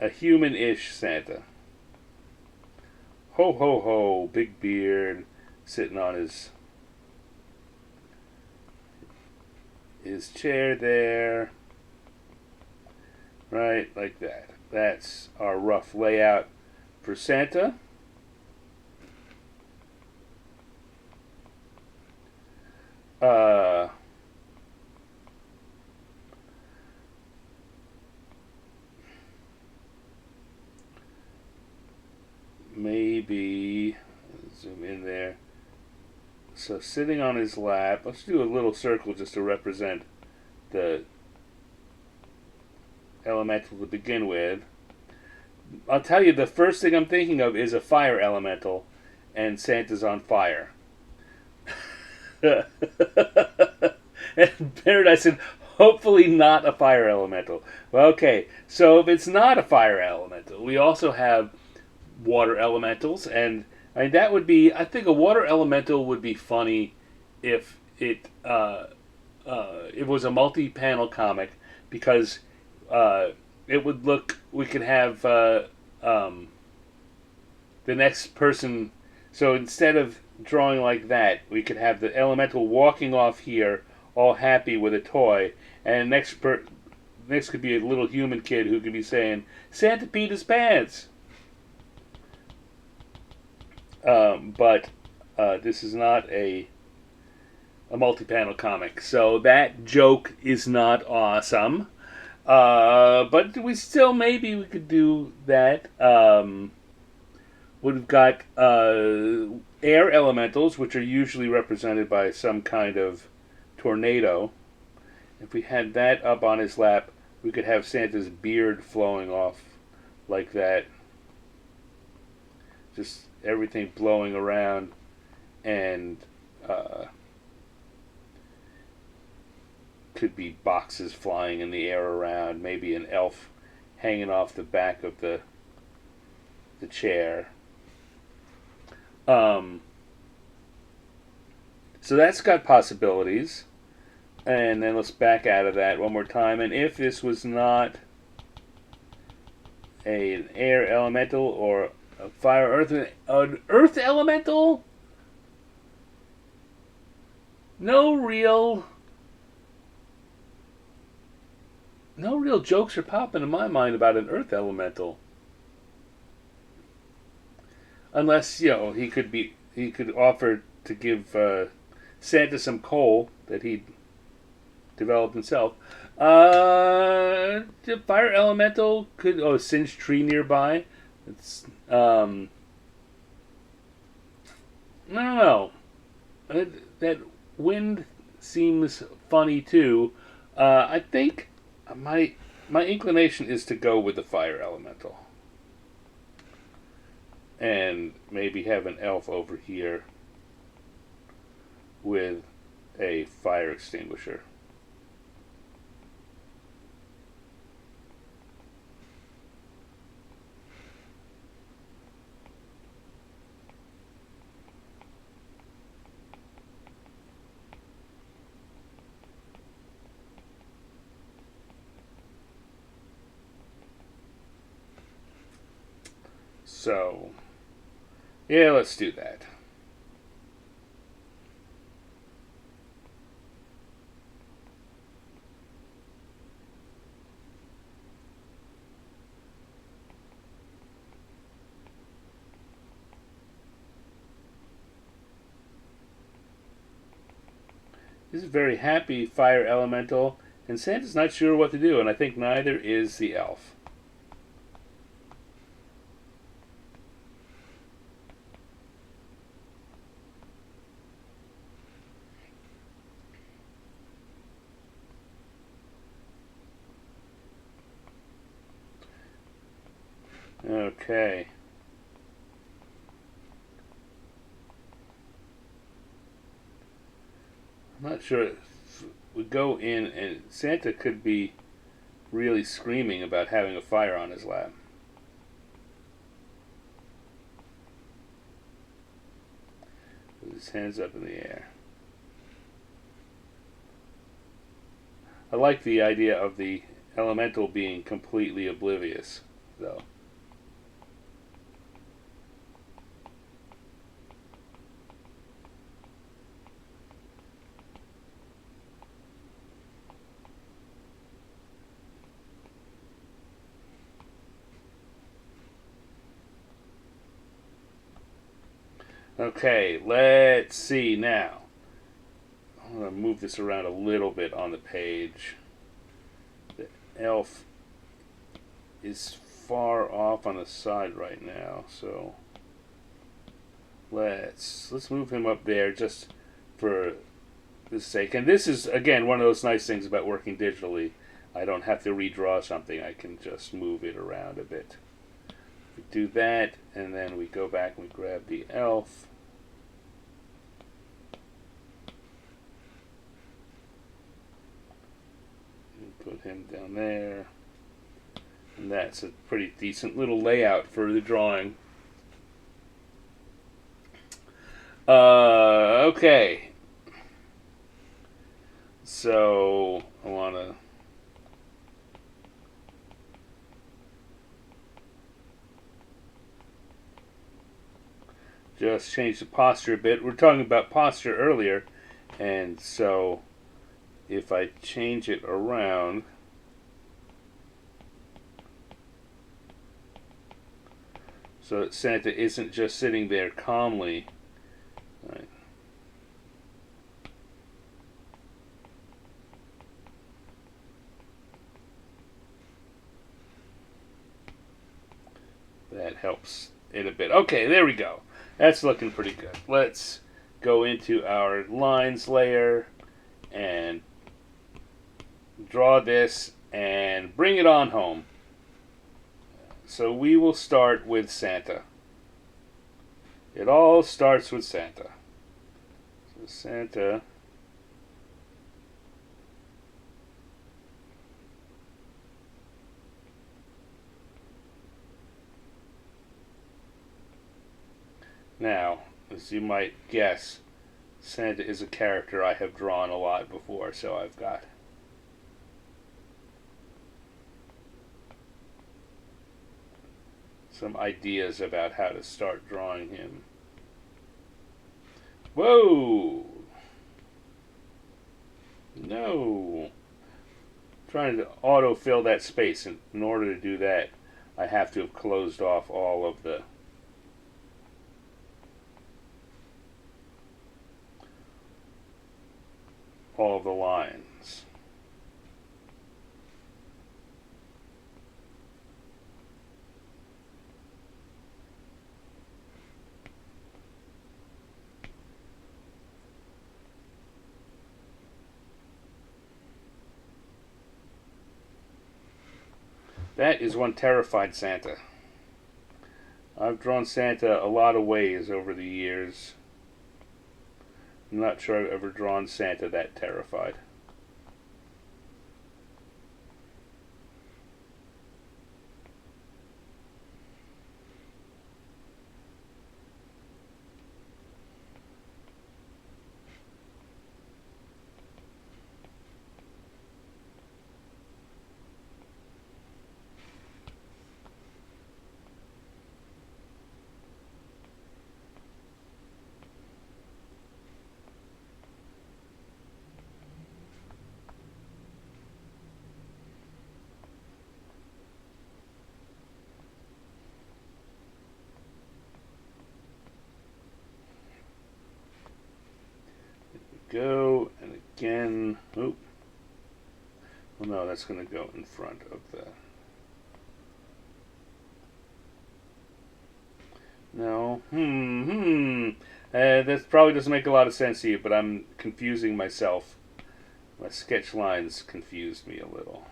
human-ish Santa. Ho, ho, ho, big beard, sitting on his chair there. Right, like that. That's our rough layout for Santa. Maybe zoom in there. So sitting on his lap, let's do a little circle just to represent the elemental to begin with. I'll tell you, the first thing I'm thinking of is a fire elemental, and Santa's on fire. And Paradise said, hopefully not a fire elemental. Well, okay, so if it's not a fire elemental, we also have water elementals, and I mean that would be. I think a water elemental would be funny if it was a multi-panel comic because it would look. We could have the next person. So instead of drawing like that, we could have the elemental walking off here, all happy with a toy, and next could be a little human kid who could be saying, "Santa peed his pants." But this is not a multi-panel comic, so that joke is not awesome. But we still maybe we could do that. We've got air elementals, which are usually represented by some kind of tornado. If we had that up on his lap, we could have Santa's beard flowing off like that. Just everything blowing around, and could be boxes flying in the air around, maybe an elf hanging off the back of the chair. So that's got possibilities. And then let's back out of that one more time. And if this was not an air elemental or a fire earth, an earth elemental, no real jokes are popping in my mind about an earth elemental. Unless, he could offer to give Santa some coal that he'd developed himself. The fire elemental could a singed tree nearby. It's I don't know. That wind seems funny too. I think my inclination is to go with the fire elemental. And maybe have an elf over here with a fire extinguisher. So, yeah, let's do that. This is a very happy fire elemental, and Santa's not sure what to do, and I think neither is the elf. Okay. I'm not sure if we go in and Santa could be really screaming about having a fire on his lap. With his hands up in the air. I like the idea of the elemental being completely oblivious, though. Okay, let's see now. I'm going to move this around a little bit on the page. The elf is far off on the side right now, so let's move him up there just for the sake. And this is, again, one of those nice things about working digitally. I don't have to redraw something. I can just move it around a bit. We do that, and then we go back and we grab the elf. Put him down there. And that's a pretty decent little layout for the drawing. Okay. So, I want to just change the posture a bit. We're talking about posture earlier, and so if I change it around, so that Santa isn't just sitting there calmly. Right. That helps it a bit. Okay, there we go. That's looking pretty good. Let's go into our lines layer and draw this and bring it on home. So we will start with Santa. It all starts with Santa. So Santa. Now, as you might guess, Santa is a character I have drawn a lot before, so I've got some ideas about how to start drawing him. Whoa! No! I'm trying to autofill that space, and in order to do that, I have to have closed off all of the lines. That is one terrified Santa. I've drawn Santa a lot of ways over the years. I'm not sure I've ever drawn Santa that terrified. Go, and again, oop. Well, no, that's going to go in front of the... No, that probably doesn't make a lot of sense to you, but I'm confusing myself. My sketch lines confused me a little.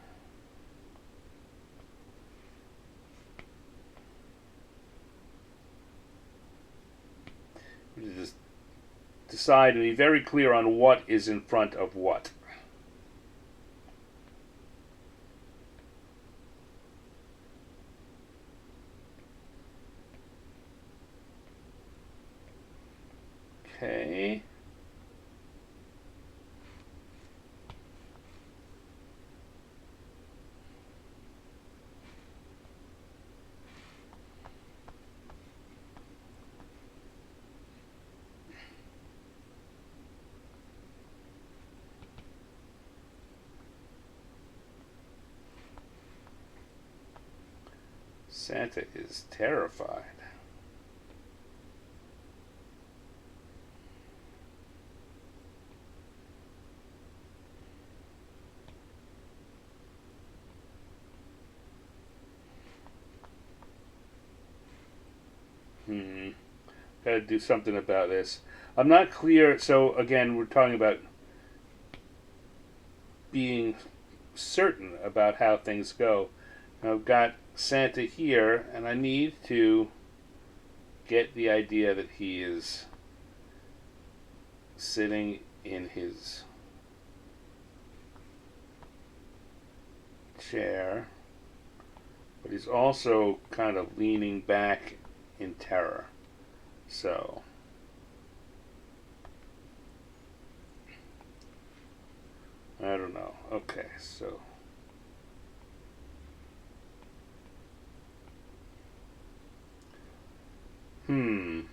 Just decide and be very clear on what is in front of what. Okay. Santa is terrified. Gotta do something about this. I'm not clear. So again, we're talking about being certain about how things go. I've got Santa here, and I need to get the idea that he is sitting in his chair, but he's also kind of leaning back in terror. So I don't know. Okay, so you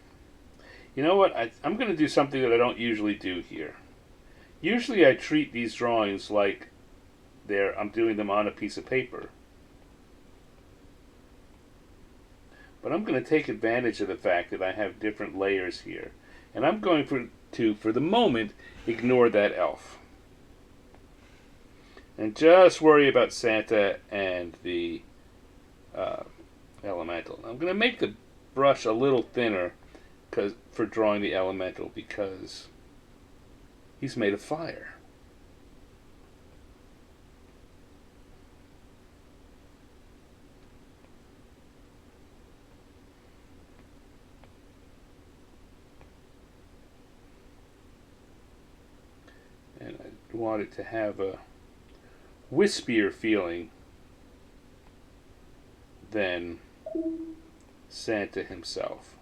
know what? I'm going to do something that I don't usually do here. Usually I treat these drawings like I'm doing them on a piece of paper. But I'm going to take advantage of the fact that I have different layers here. And I'm going for the moment, ignore that elf. And just worry about Santa and the elemental. I'm going to make the brush a little thinner for drawing the elemental because he's made of fire. And I want it to have a wispier feeling than Santa himself.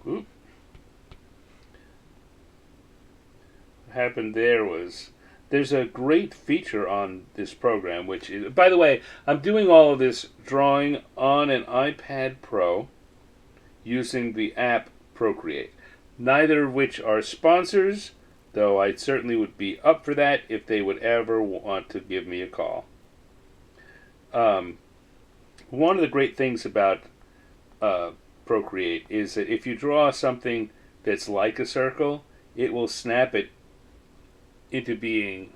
Oop. What happened there was there's a great feature on this program, which is, by the way, I'm doing all of this drawing on an iPad Pro using the app Procreate. Neither of which are sponsors, though I certainly would be up for that if they would ever want to give me a call. One of the great things about Procreate is that if you draw something that's like a circle, it will snap it into being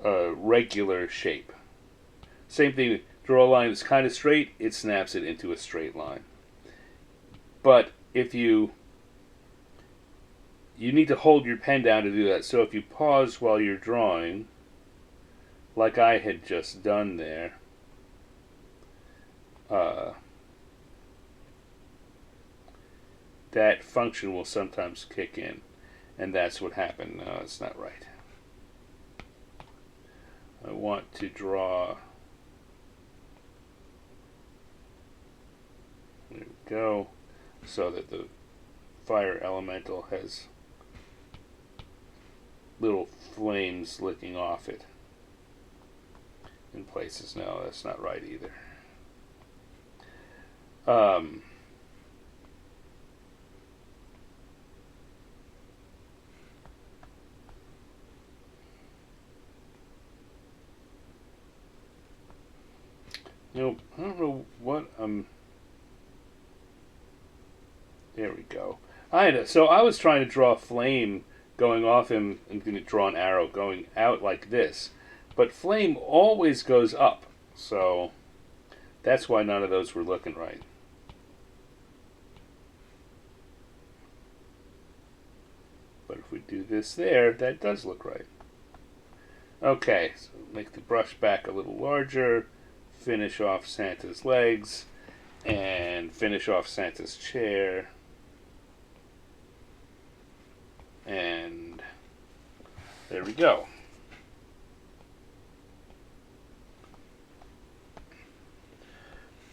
a regular shape. Same thing, draw a line that's kind of straight, it snaps it into a straight line. But if you need to hold your pen down to do that, so if you pause while you're drawing, like I had just done there, that function will sometimes kick in. And that's what happened. No, it's not right. I want to draw. There we go. So that the fire elemental has little flames licking off it in places. No, that's not right either. Nope, I don't know what there we go. So I was trying to draw a flame going off him. I'm going to draw an arrow going out like this. But flame always goes up. So that's why none of those were looking right. But if we do this there, that does look right. Okay, so make the brush back a little larger. Finish off Santa's legs. And finish off Santa's chair. And there we go.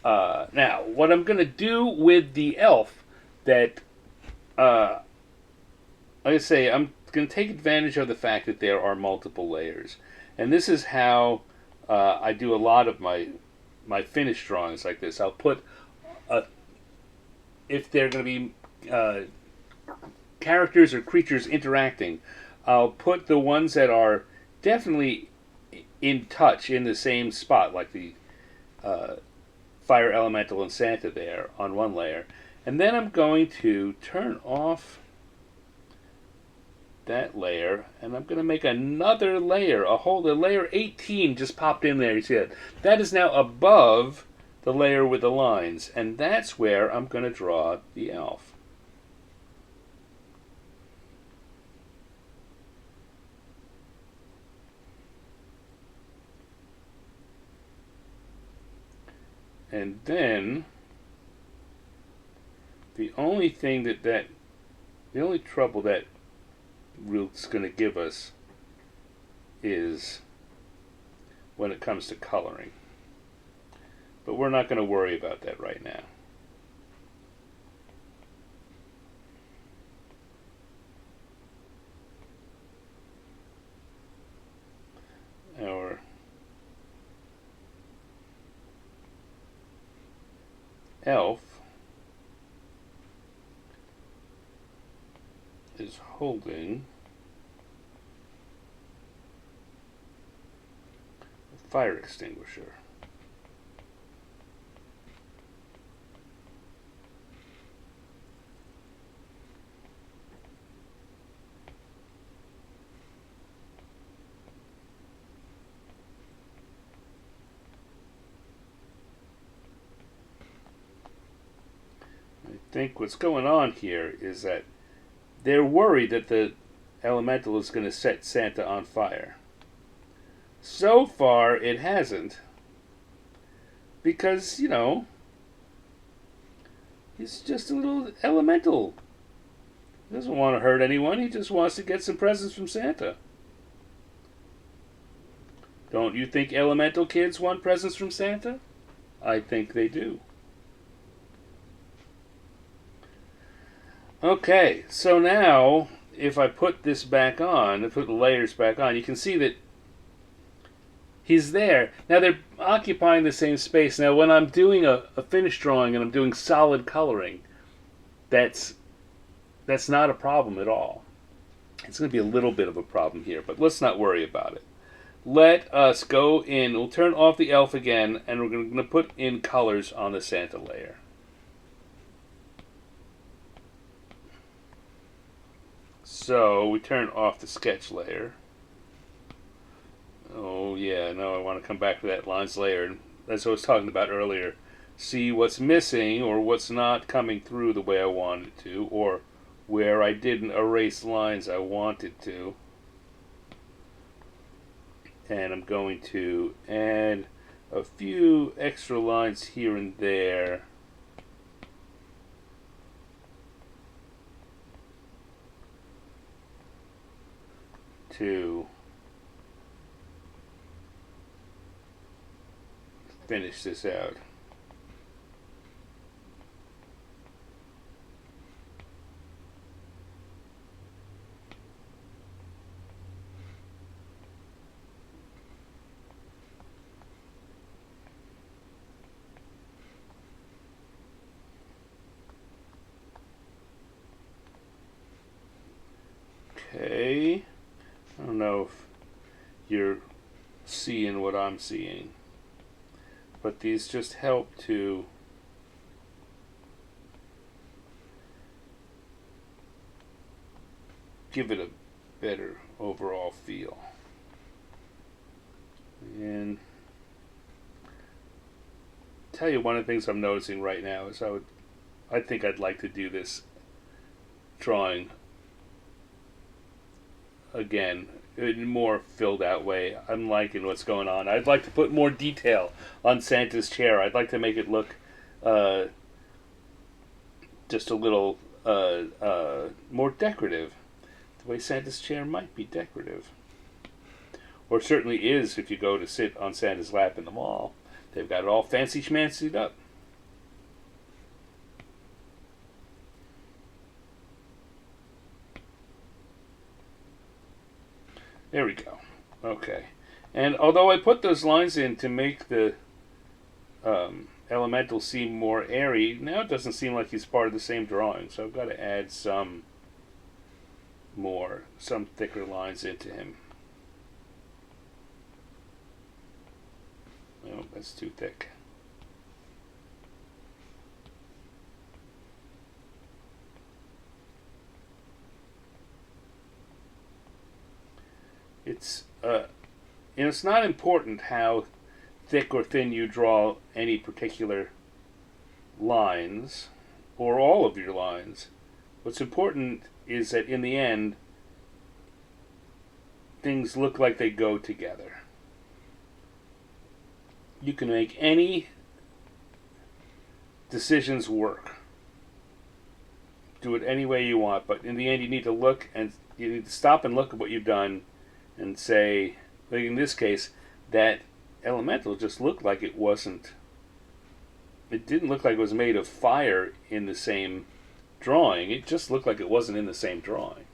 Now, what I'm going to do with the elf that, like I say, I'm going to take advantage of the fact that there are multiple layers. And this is how I do a lot of my finished drawings like this. I'll put, if they're going to be characters or creatures interacting, I'll put the ones that are definitely in touch in the same spot, like the fire elemental and Santa there on one layer. And then I'm going to turn off that layer, and I'm going to make another layer, the layer 18 just popped in there, you see that? That is now above the layer with the lines, and that's where I'm going to draw the elf. And then The only thing the only trouble that route's going to give us is when it comes to coloring. But we're not going to worry about that right now. Our elf is holding a fire extinguisher. I think what's going on here is that they're worried that the elemental is going to set Santa on fire. So far, it hasn't. Because, you know, he's just a little elemental. He doesn't want to hurt anyone. He just wants to get some presents from Santa. Don't you think elemental kids want presents from Santa? I think they do. Okay, so now if I put this back on, put the layers back on, you can see that he's there. Now they're occupying the same space. Now when I'm doing a finished drawing and I'm doing solid coloring, that's not a problem at all. It's going to be a little bit of a problem here, but let's not worry about it. Let us go in. We'll turn off the elf again, and we're going to put in colors on the Santa layer. So we turn off the sketch layer. Oh yeah, no, I want to come back to that lines layer. That's what I was talking about earlier. See what's missing or what's not coming through the way I wanted it to, or where I didn't erase lines I wanted to. And I'm going to add a few extra lines here and there. To finish this out. Okay. I don't know if you're seeing what I'm seeing, but these just help to give it a better overall feel. And tell you one of the things I'm noticing right now is I think I'd like to do this drawing again in a more filled out way. I'm liking what's going on. I'd like to put more detail on Santa's chair. I'd like to make it look just a little more decorative. The way Santa's chair might be decorative. Or certainly is if you go to sit on Santa's lap in the mall. They've got it all fancy schmancyed up. There we go. Okay. And although I put those lines in to make the elemental seem more airy, now it doesn't seem like he's part of the same drawing. So I've got to add some thicker lines into him. No, that's too thick. It's not important how thick or thin you draw any particular lines or all of your lines. What's important is that in the end things look like they go together. You can make any decisions work. do it any way you want, but in the end you need to look and you need to stop and look at what you've done and say, like in this case, that elemental just looked like it wasn't, it didn't look like it was made of fire in the same drawing. It just looked like it wasn't in the same drawing.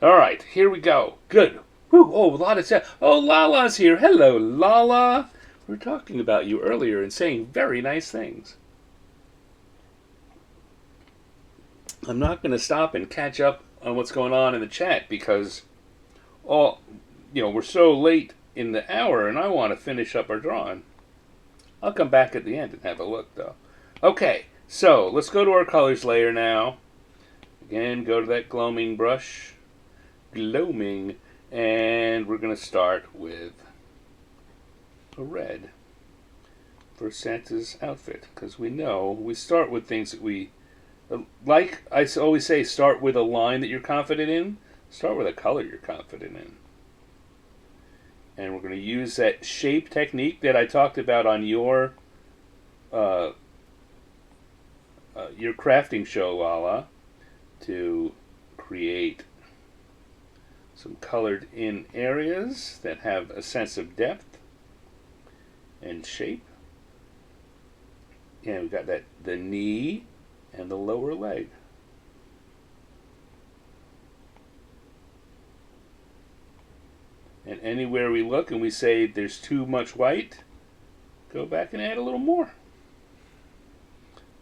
All right, here we go. Good. Whew, oh, a lot of chat. Oh, Lala's here. Hello, Lala. We were talking about you earlier and saying very nice things. I'm not going to stop and catch up on what's going on in the chat because, we're so late in the hour and I want to finish up our drawing. I'll come back at the end and have a look, though. Okay, so let's go to our colors layer now. Again, go to that gloaming brush. Gloaming. And we're going to start with a red for Santa's outfit. Because we start with things that we, like I always say, start with a line that you're confident in. Start with a color you're confident in. And we're going to use that shape technique that I talked about on your crafting show, Lala, to create some colored in areas that have a sense of depth and shape. And we've got the knee and the lower leg. And anywhere we look and we say there's too much white, go back and add a little more.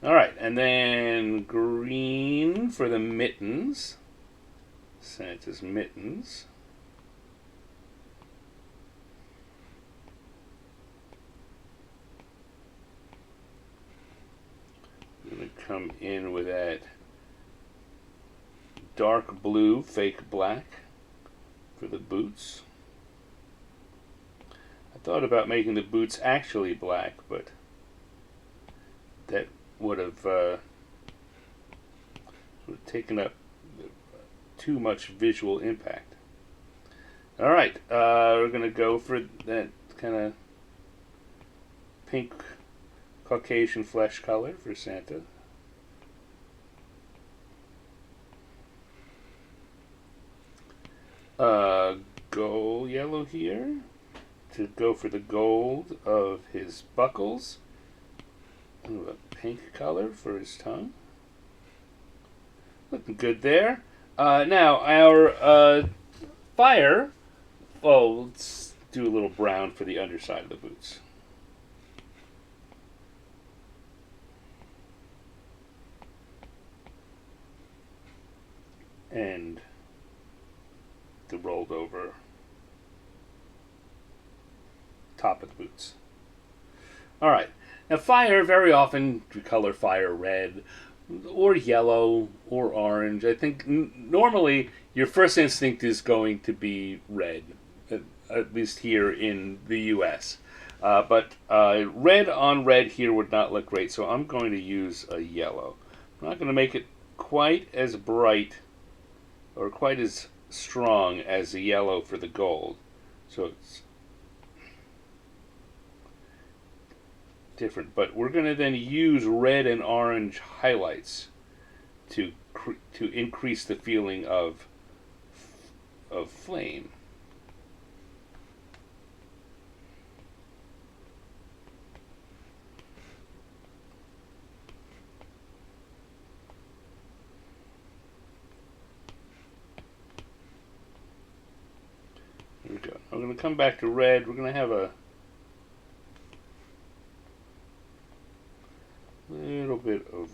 All right, and then green for the mittens. Santa's mittens. I'm going to come in with that dark blue, fake black for the boots. I thought about making the boots actually black, but that would have taken up too much visual impact. All right, we're going to go for that kind of pink Caucasian flesh color for Santa. Gold yellow here to go for the gold of his buckles. Ooh, a pink color for his tongue. Looking good there. Now, our fire, let's do a little brown for the underside of the boots. And the rolled over top of the boots. All right. Now, fire, very often we color fire red or yellow or orange. I think normally your first instinct is going to be red, at least here in the U.S. But red on red here would not look great, so I'm going to use a yellow. I'm not going to make it quite as bright or quite as strong as the yellow for the gold. So it's different, but we're going to then use red and orange highlights to increase the feeling of flame. Here we go. I'm going to come back to red. We're going to have a little bit of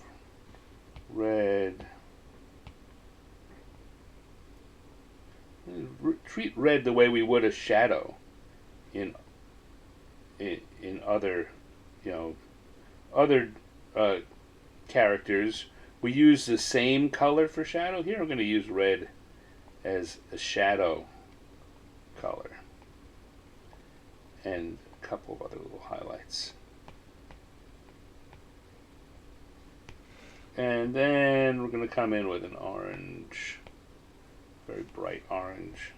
red. Treat red the way we would a shadow in other, other characters. We use the same color for shadow. Here I'm going to use red as a shadow color and a couple of other little highlights. And then we're going to come in with an orange, very bright orange,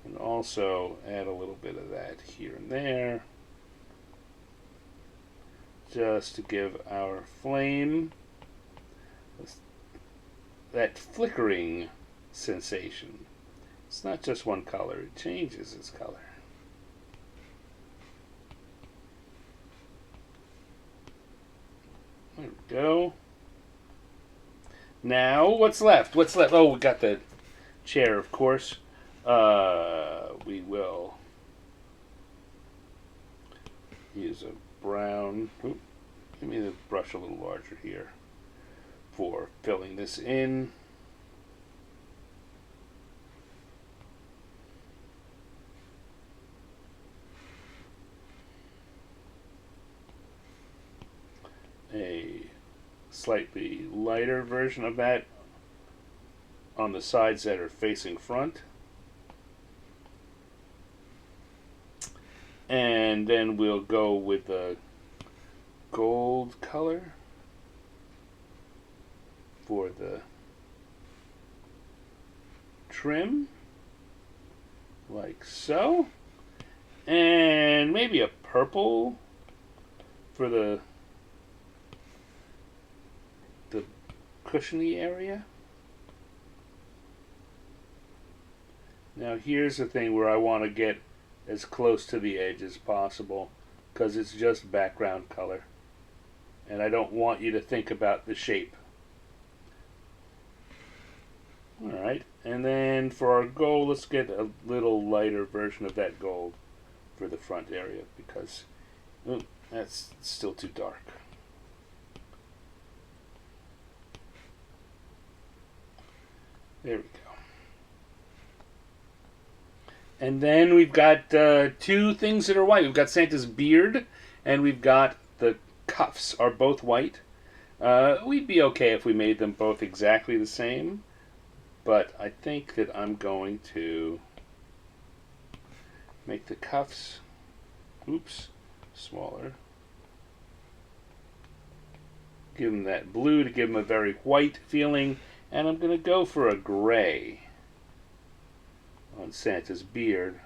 and also add a little bit of that here and there. just to give our flame that flickering sensation. It's not just one color, it changes its color. There we go. Now, what's left? What's left? Oh, we got the chair, of course. We will use a brown. Oops, give me the brush a little larger here for filling this in. A slightly lighter version of that on the sides that are facing front. And then we'll go with the gold color for the trim, like so. And maybe a purple for the cushiony area. Now here's the thing where I want to get as close to the edge as possible, because it's just background color and I don't want you to think about the shape. Alright, and then for our gold, let's get a little lighter version of that gold for the front area, because that's still too dark. There we go. And then we've got two things that are white. We've got Santa's beard, and we've got the cuffs are both white. We'd be okay if we made them both exactly the same, but I think that I'm going to make the cuffs, smaller. Give them that blue to give them a very white feeling. And I'm going to go for a gray on Santa's beard,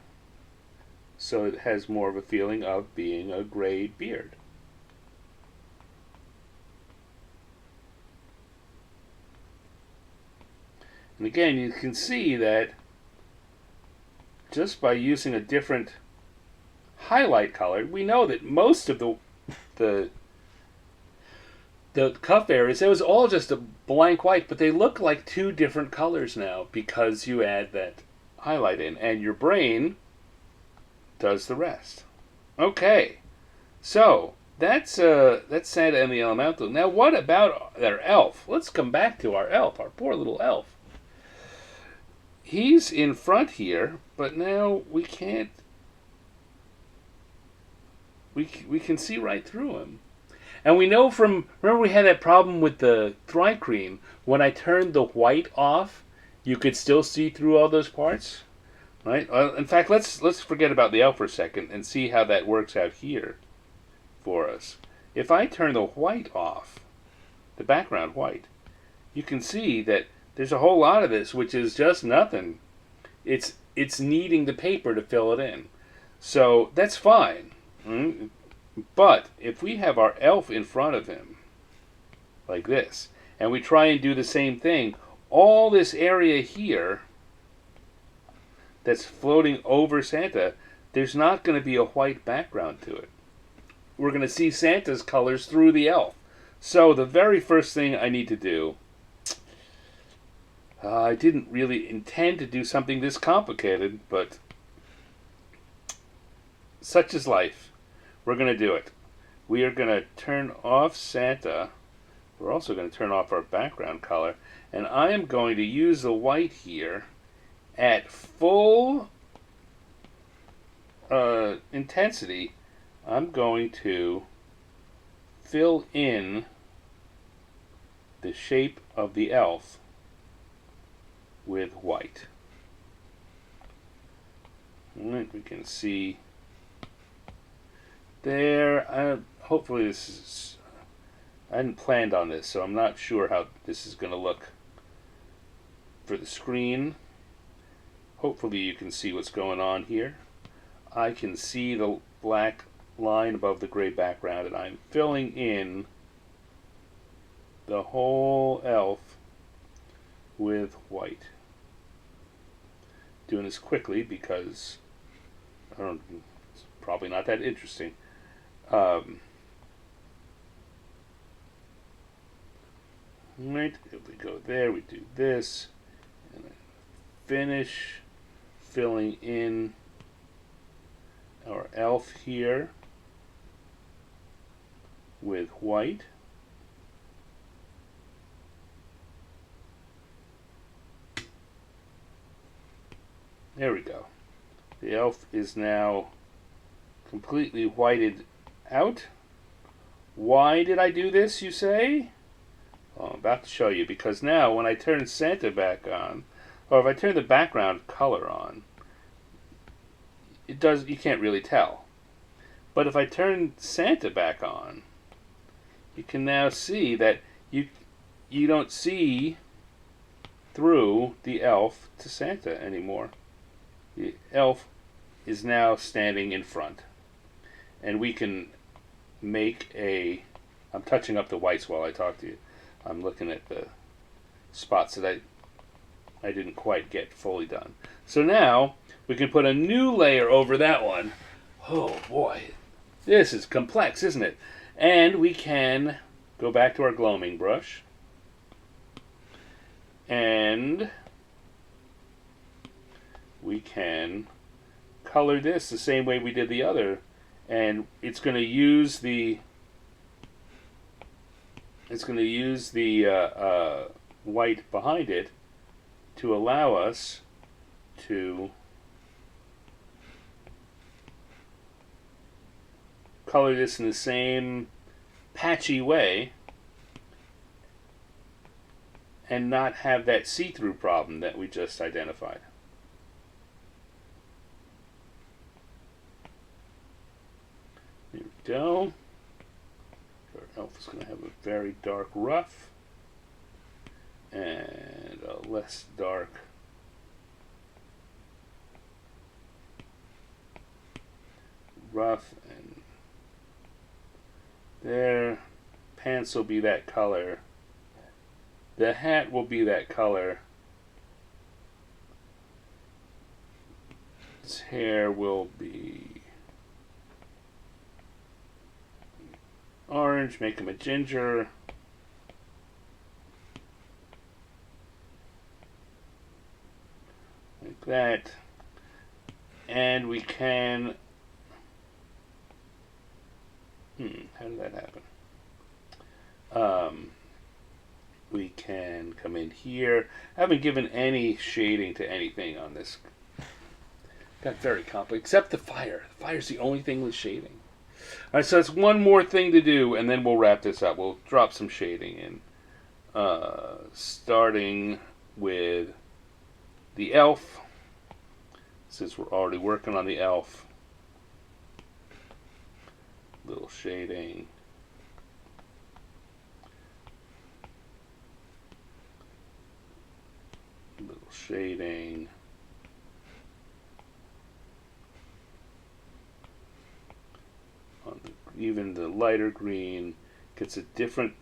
so it has more of a feeling of being a gray beard. And again, you can see that just by using a different highlight color, we know that most of the cuff areas, it was all just a blank white, but they look like two different colors now because you add that highlight in, and your brain does the rest. Okay, so that's Santa and the Elemental. Now what about our elf? Let's come back to our elf, our poor little elf. He's in front here, but now we can't, we can see right through him. And we know from, remember we had that problem with the Thri-Kreen, when I turned the white off, you could still see through all those parts, right? In fact, let's forget about the elf for a second and see how that works out here for us. If I turn the white off, the background white, you can see that there's a whole lot of this which is just nothing. It's needing the paper to fill it in. So that's fine. But if we have our elf in front of him, like this, and we try and do the same thing, all this area here that's floating over Santa, there's not going to be a white background to it. We're going to see Santa's colors through the elf. So the very first thing I need to do, I didn't really intend to do something this complicated, but such is life. We're going to do it. We are going to turn off Santa. We're also going to turn off our background color. And I am going to use the white here at full intensity. I'm going to fill in the shape of the elf with white. And we can see there. Hopefully this is, I hadn't planned on this, so I'm not sure how this is going to look for the screen. Hopefully you can see what's going on here. I can see the black line above the gray background, and I'm filling in the whole elf with white. Doing this quickly because it's probably not that interesting. Right, if we go there, we do this, and then finish filling in our elf here with white. There we go. The elf is now completely whited out. Why did I do this, you say? Well, I'm about to show you, because now when I turn Santa back on, or if I turn the background color on, you can't really tell. But if I turn Santa back on, you can now see that you don't see through the elf to Santa anymore. The elf is now standing in front. And we can make I'm touching up the whites while I talk to you. I'm looking at the spots that I didn't quite get fully done. So now we can put a new layer over that one. Oh boy, this is complex, isn't it? And we can go back to our gloaming brush, and we can color this the same way we did the other, and it's going to use the white behind it to allow us to color this in the same patchy way and not have that see-through problem that we just identified. There we go. Our elf is going to have a very dark ruff and a less dark ruff, and there. Pants will be that color. The hat will be that color. His hair will be orange, make him a ginger. Like that. And we can... how did that happen? We can come in here. I haven't given any shading to anything on this. Got very complicated, except the fire. The fire's the only thing with shading. Alright, so that's one more thing to do, and then we'll wrap this up. We'll drop some shading in. Starting with the elf, since we're already working on the elf. Little shading. Little shading. Even the lighter green gets a different.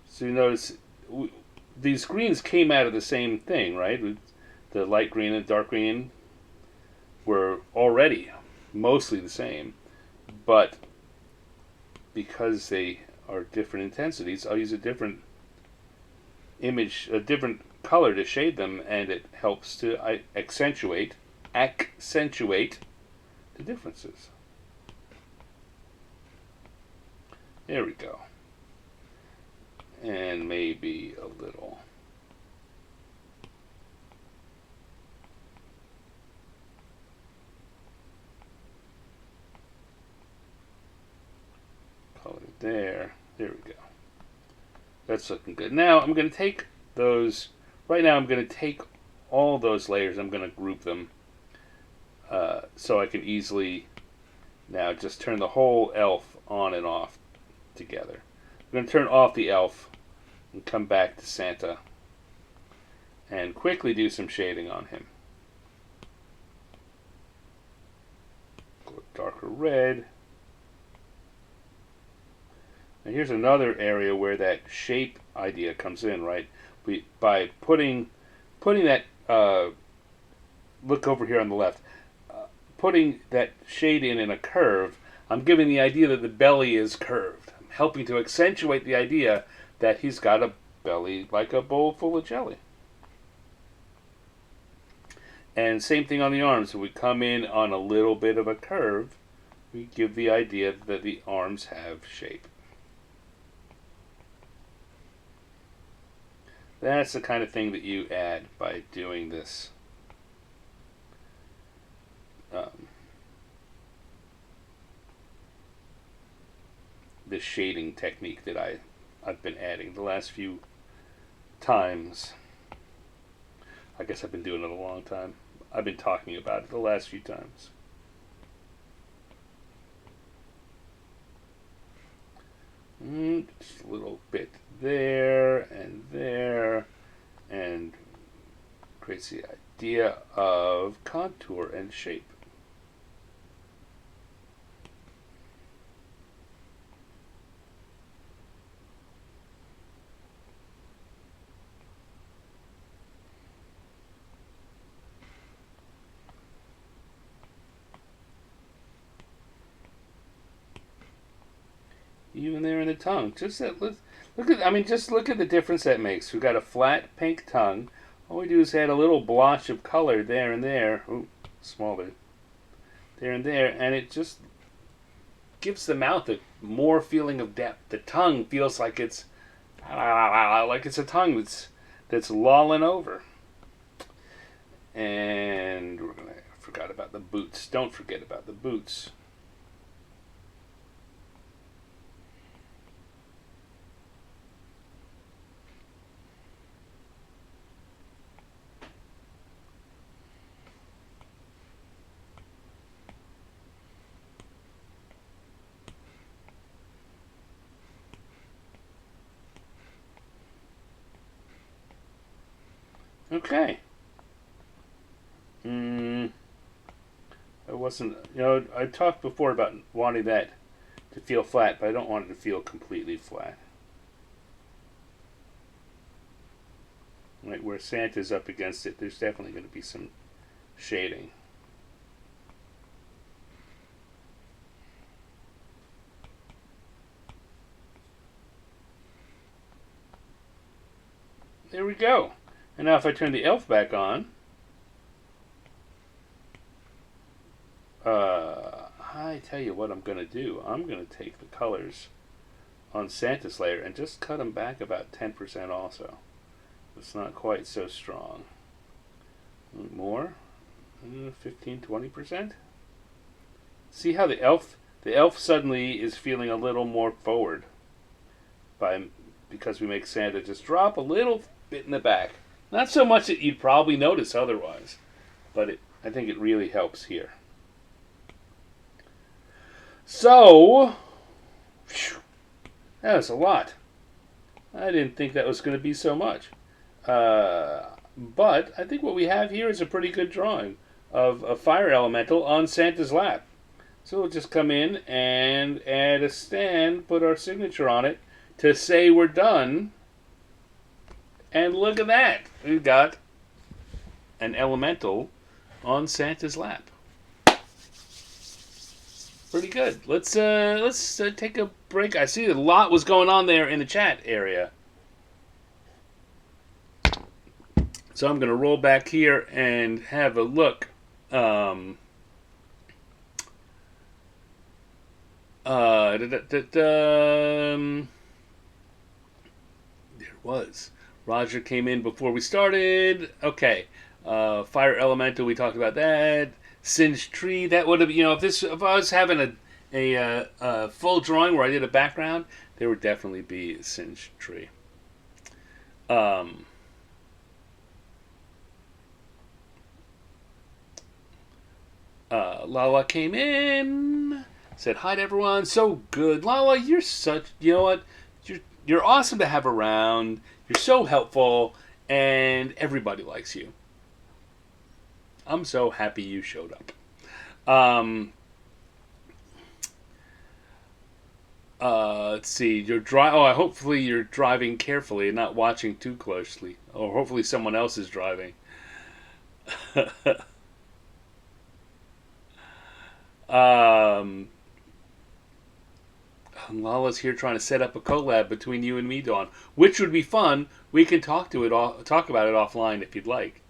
So you notice these greens came out of the same thing, right? The light green and dark green were already mostly the same, but because they are different intensities, I'll use a different image, a different color to shade them, and it helps to accentuate the differences. There we go. And maybe a little. Color there. There we go. That's looking good. Now I'm going to take those. Right now I'm going to take all those layers. I'm going to group them so I can easily now just turn the whole elf on and off together. I'm going to turn off the elf and come back to Santa and quickly do some shading on him. Go darker red. And here's another area where that shape idea comes in, right? By putting that look over here on the left, putting that shade in a curve, I'm giving the idea that the belly is curved. I'm helping to accentuate the idea that he's got a belly like a bowl full of jelly. And same thing on the arms. If we come in on a little bit of a curve, we give the idea that the arms have shape. That's the kind of thing that you add by doing this. This shading technique that I've been adding the last few times. I guess I've been doing it a long time. I've been talking about it the last few times. Just a little bit there, and creates the idea of contour and shape. Even there in the tongue, just that. Look at. Just look at the difference that makes. We've got a flat pink tongue. All we do is add a little blotch of color there and there. Ooh, smaller. There and there, and it just gives the mouth a more feeling of depth. The tongue feels like it's a tongue that's lolling over. And I forgot about the boots. Don't forget about the boots. Okay. I wasn't, I talked before about wanting that to feel flat, but I don't want it to feel completely flat. Right where Santa's up against it, there's definitely going to be some shading. There we go. And now if I turn the elf back on, I tell you what I'm going to do. I'm going to take the colors on Santa's layer and just cut them back about 10% also. It's not quite so strong. More? 15, 20%? See how the elf suddenly is feeling a little more forward because we make Santa just drop a little bit in the back. Not so much that you'd probably notice otherwise, but I think it really helps here. So, that was a lot. I didn't think that was going to be so much. But I think what we have here is a pretty good drawing of a fire elemental on Santa's lap. So we'll just come in and add a stand, put our signature on it to say we're done. And look at that. We've got an elemental on Santa's lap. Pretty good. Let's take a break. I see a lot was going on there in the chat area. So I'm going to roll back here and have a look. There was. Roger came in before we started. Okay. Fire Elemental, we talked about that. Singed Tree, that would have, if I was having a full drawing where I did a background, there would definitely be a Singed Tree. Lala came in, said hi to everyone. So good, Lala. You're such. You know what? You're awesome to have around. You're so helpful, and everybody likes you. I'm so happy you showed up. Let's see. Hopefully you're driving carefully and not watching too closely, or hopefully someone else is driving. um, Lala's here trying to set up a collab between you and me, Dawn, which would be fun. We can talk about it offline if you'd like.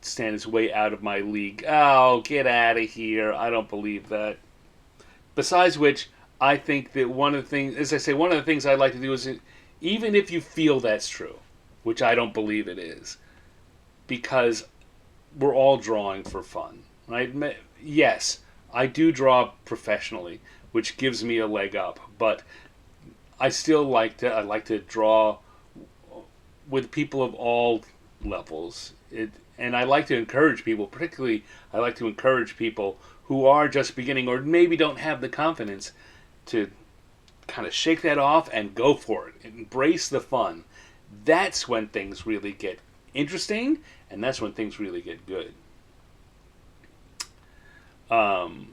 Stan is way out of my league. Oh, get out of here! I don't believe that. Besides which, I think that one of the things, as I say, one of the things I like to do is, even if you feel that's true, which I don't believe it is, because we're all drawing for fun, right? Yes, I do draw professionally, which gives me a leg up, but I like to draw with people of all levels. And I like to encourage people, particularly I like to encourage people who are just beginning or maybe don't have the confidence to kind of shake that off and go for it. Embrace the fun. That's when things really get interesting, and that's when things really get good. Um,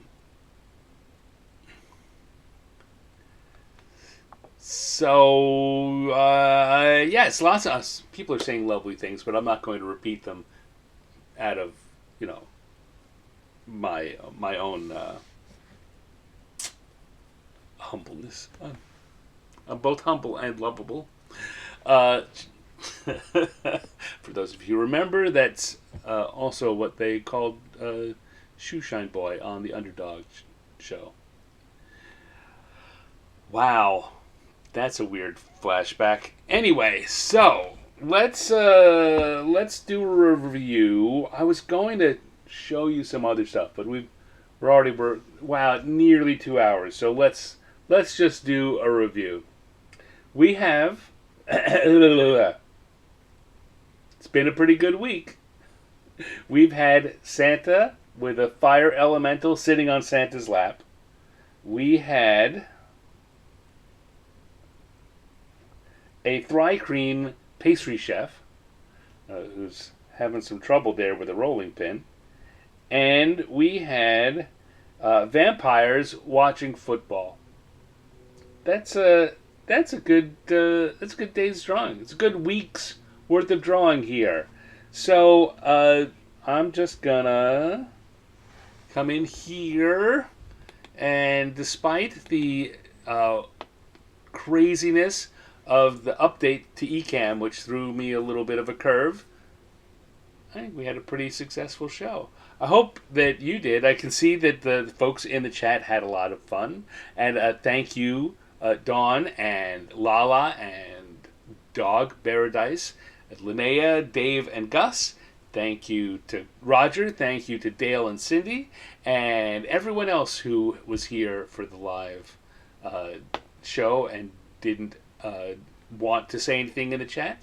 yes, lots of us people are saying lovely things, but I'm not going to repeat them out of you know my own humbleness. I'm both humble and lovable. Uh, for those of you who remember, that's also what they called Shoeshine Boy on the Underdog show. Wow, that's a weird flashback. Anyway, so let's do a review. I was going to show you some other stuff, but we're wow nearly 2 hours. So let's just do a review. We have it's been a pretty good week. We've had Santa with a fire elemental sitting on Santa's lap. We had a Thri-Kreen pastry chef who's having some trouble there with a rolling pin. And we had vampires watching football. That's a that's a good day's drawing. It's a good week's worth of drawing here. So I'm just gonna come in here, and despite the craziness of the update to Ecamm, which threw me a little bit of a curve, I think we had a pretty successful show. I hope that you did. I can see that the folks in the chat had a lot of fun. And thank you, Dawn and Lala and Dog Paradise, Linnea, Dave, and Gus. Thank you to Roger. Thank you to Dale and Cindy. And everyone else who was here for the live show and didn't want to say anything in the chat.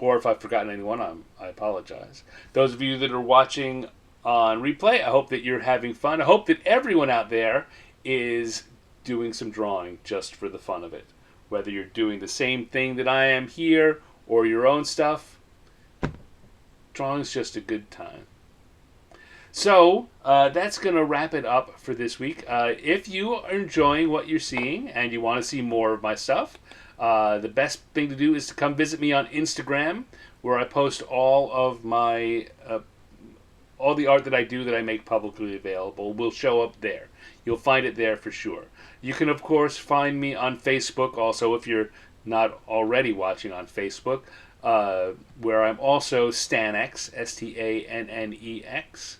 Or if I've forgotten anyone, I apologize. Those of you that are watching on replay, I hope that you're having fun. I hope that everyone out there is doing some drawing just for the fun of it. Whether you're doing the same thing that I am here or your own stuff, drawing's just a good time. So that's going to wrap it up for this week. If you are enjoying what you're seeing and you want to see more of my stuff, the best thing to do is to come visit me on Instagram, where I post all of my all the art that I do that I make publicly available will show up there. You'll find it there for sure. You can of course find me on Facebook also if you're not already watching on Facebook, where I'm also Stanex, Stannex.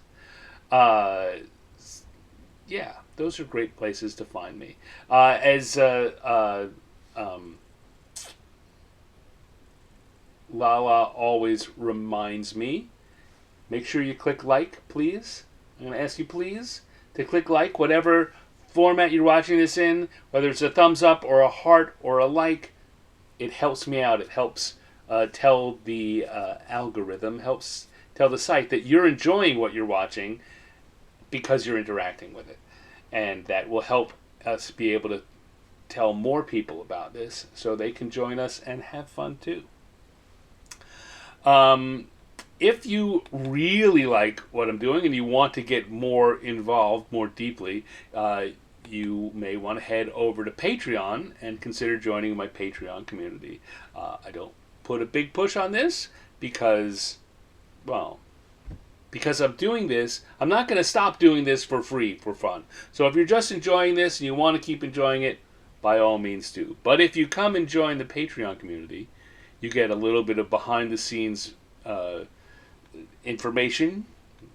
Yeah, those are great places to find me. Lala always reminds me, make sure you click like, please. I'm going to ask you, please, to click like, whatever format you're watching this in, whether it's a thumbs up or a heart or a like. It helps me out. It helps tell the algorithm, helps tell the site that you're enjoying what you're watching because you're interacting with it. And that will help us be able to tell more people about this so they can join us and have fun too. If you really like what I'm doing and you want to get more involved more deeply, you may want to head over to Patreon and consider joining my Patreon community. I don't put a big push on this because, well, because I'm doing this, I'm not going to stop doing this for free, for fun. So if you're just enjoying this and you want to keep enjoying it, by all means do. But if you come and join the Patreon community, you get a little bit of behind-the-scenes information.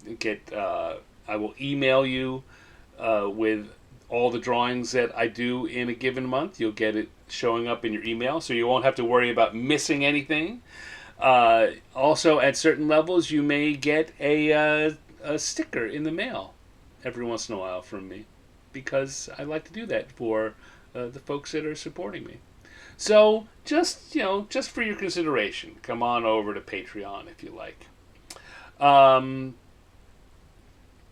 I will email you with all the drawings that I do in a given month. You'll get it showing up in your email, so you won't have to worry about missing anything. Also, at certain levels, you may get a sticker in the mail every once in a while from me, because I like to do that for the folks that are supporting me. So, just for your consideration, come on over to Patreon if you like.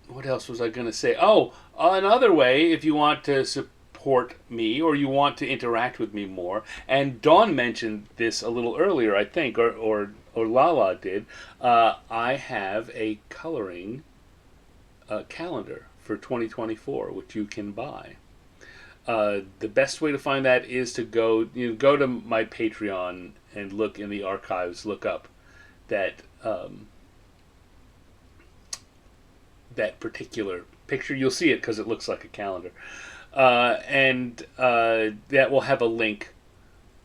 What else was I going to say? Oh, another way, if you want to support me or you want to interact with me more, and Dawn mentioned this a little earlier, I think, or Lala did, I have a coloring calendar for 2024, which you can buy. The best way to find that is to go to my Patreon and look in the archives, look up that that particular picture. You'll see it because it looks like a calendar. And that will have a link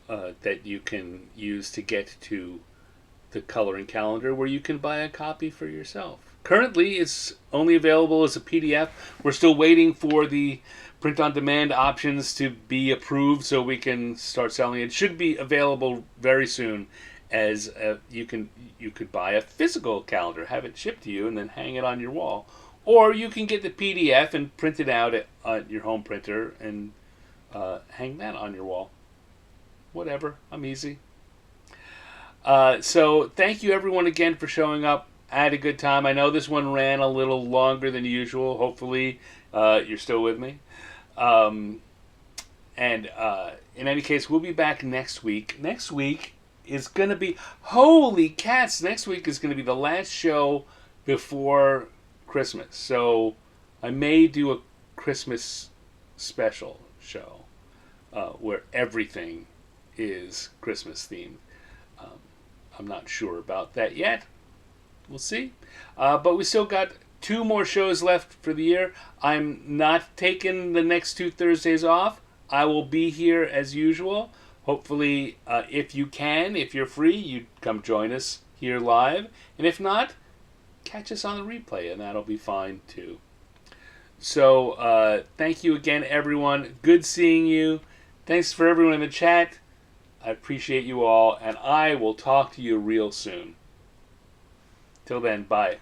that you can use to get to the coloring calendar where you can buy a copy for yourself. Currently, it's only available as a PDF. We're still waiting for the print-on-demand options to be approved so we can start selling it. It should be available very soon, as you could buy a physical calendar, have it shipped to you, and then hang it on your wall. Or you can get the PDF and print it out at your home printer and hang that on your wall. Whatever, I'm easy. So thank you everyone again for showing up. I had a good time. I know this one ran a little longer than usual. Hopefully you're still with me. In any case, we'll be back next week. Next week is going to be... Holy cats! Next week is going to be the last show before Christmas. So I may do a Christmas special show where everything is Christmas themed. I'm not sure about that yet. We'll see. But we still got 2 more shows left for the year. I'm not taking the next 2 Thursdays off. I will be here as usual. Hopefully, if you're free, you come join us here live. And if not, catch us on the replay, and that'll be fine too. So, thank you again, everyone. Good seeing you. Thanks for everyone in the chat. I appreciate you all, and I will talk to you real soon. Till then, bye.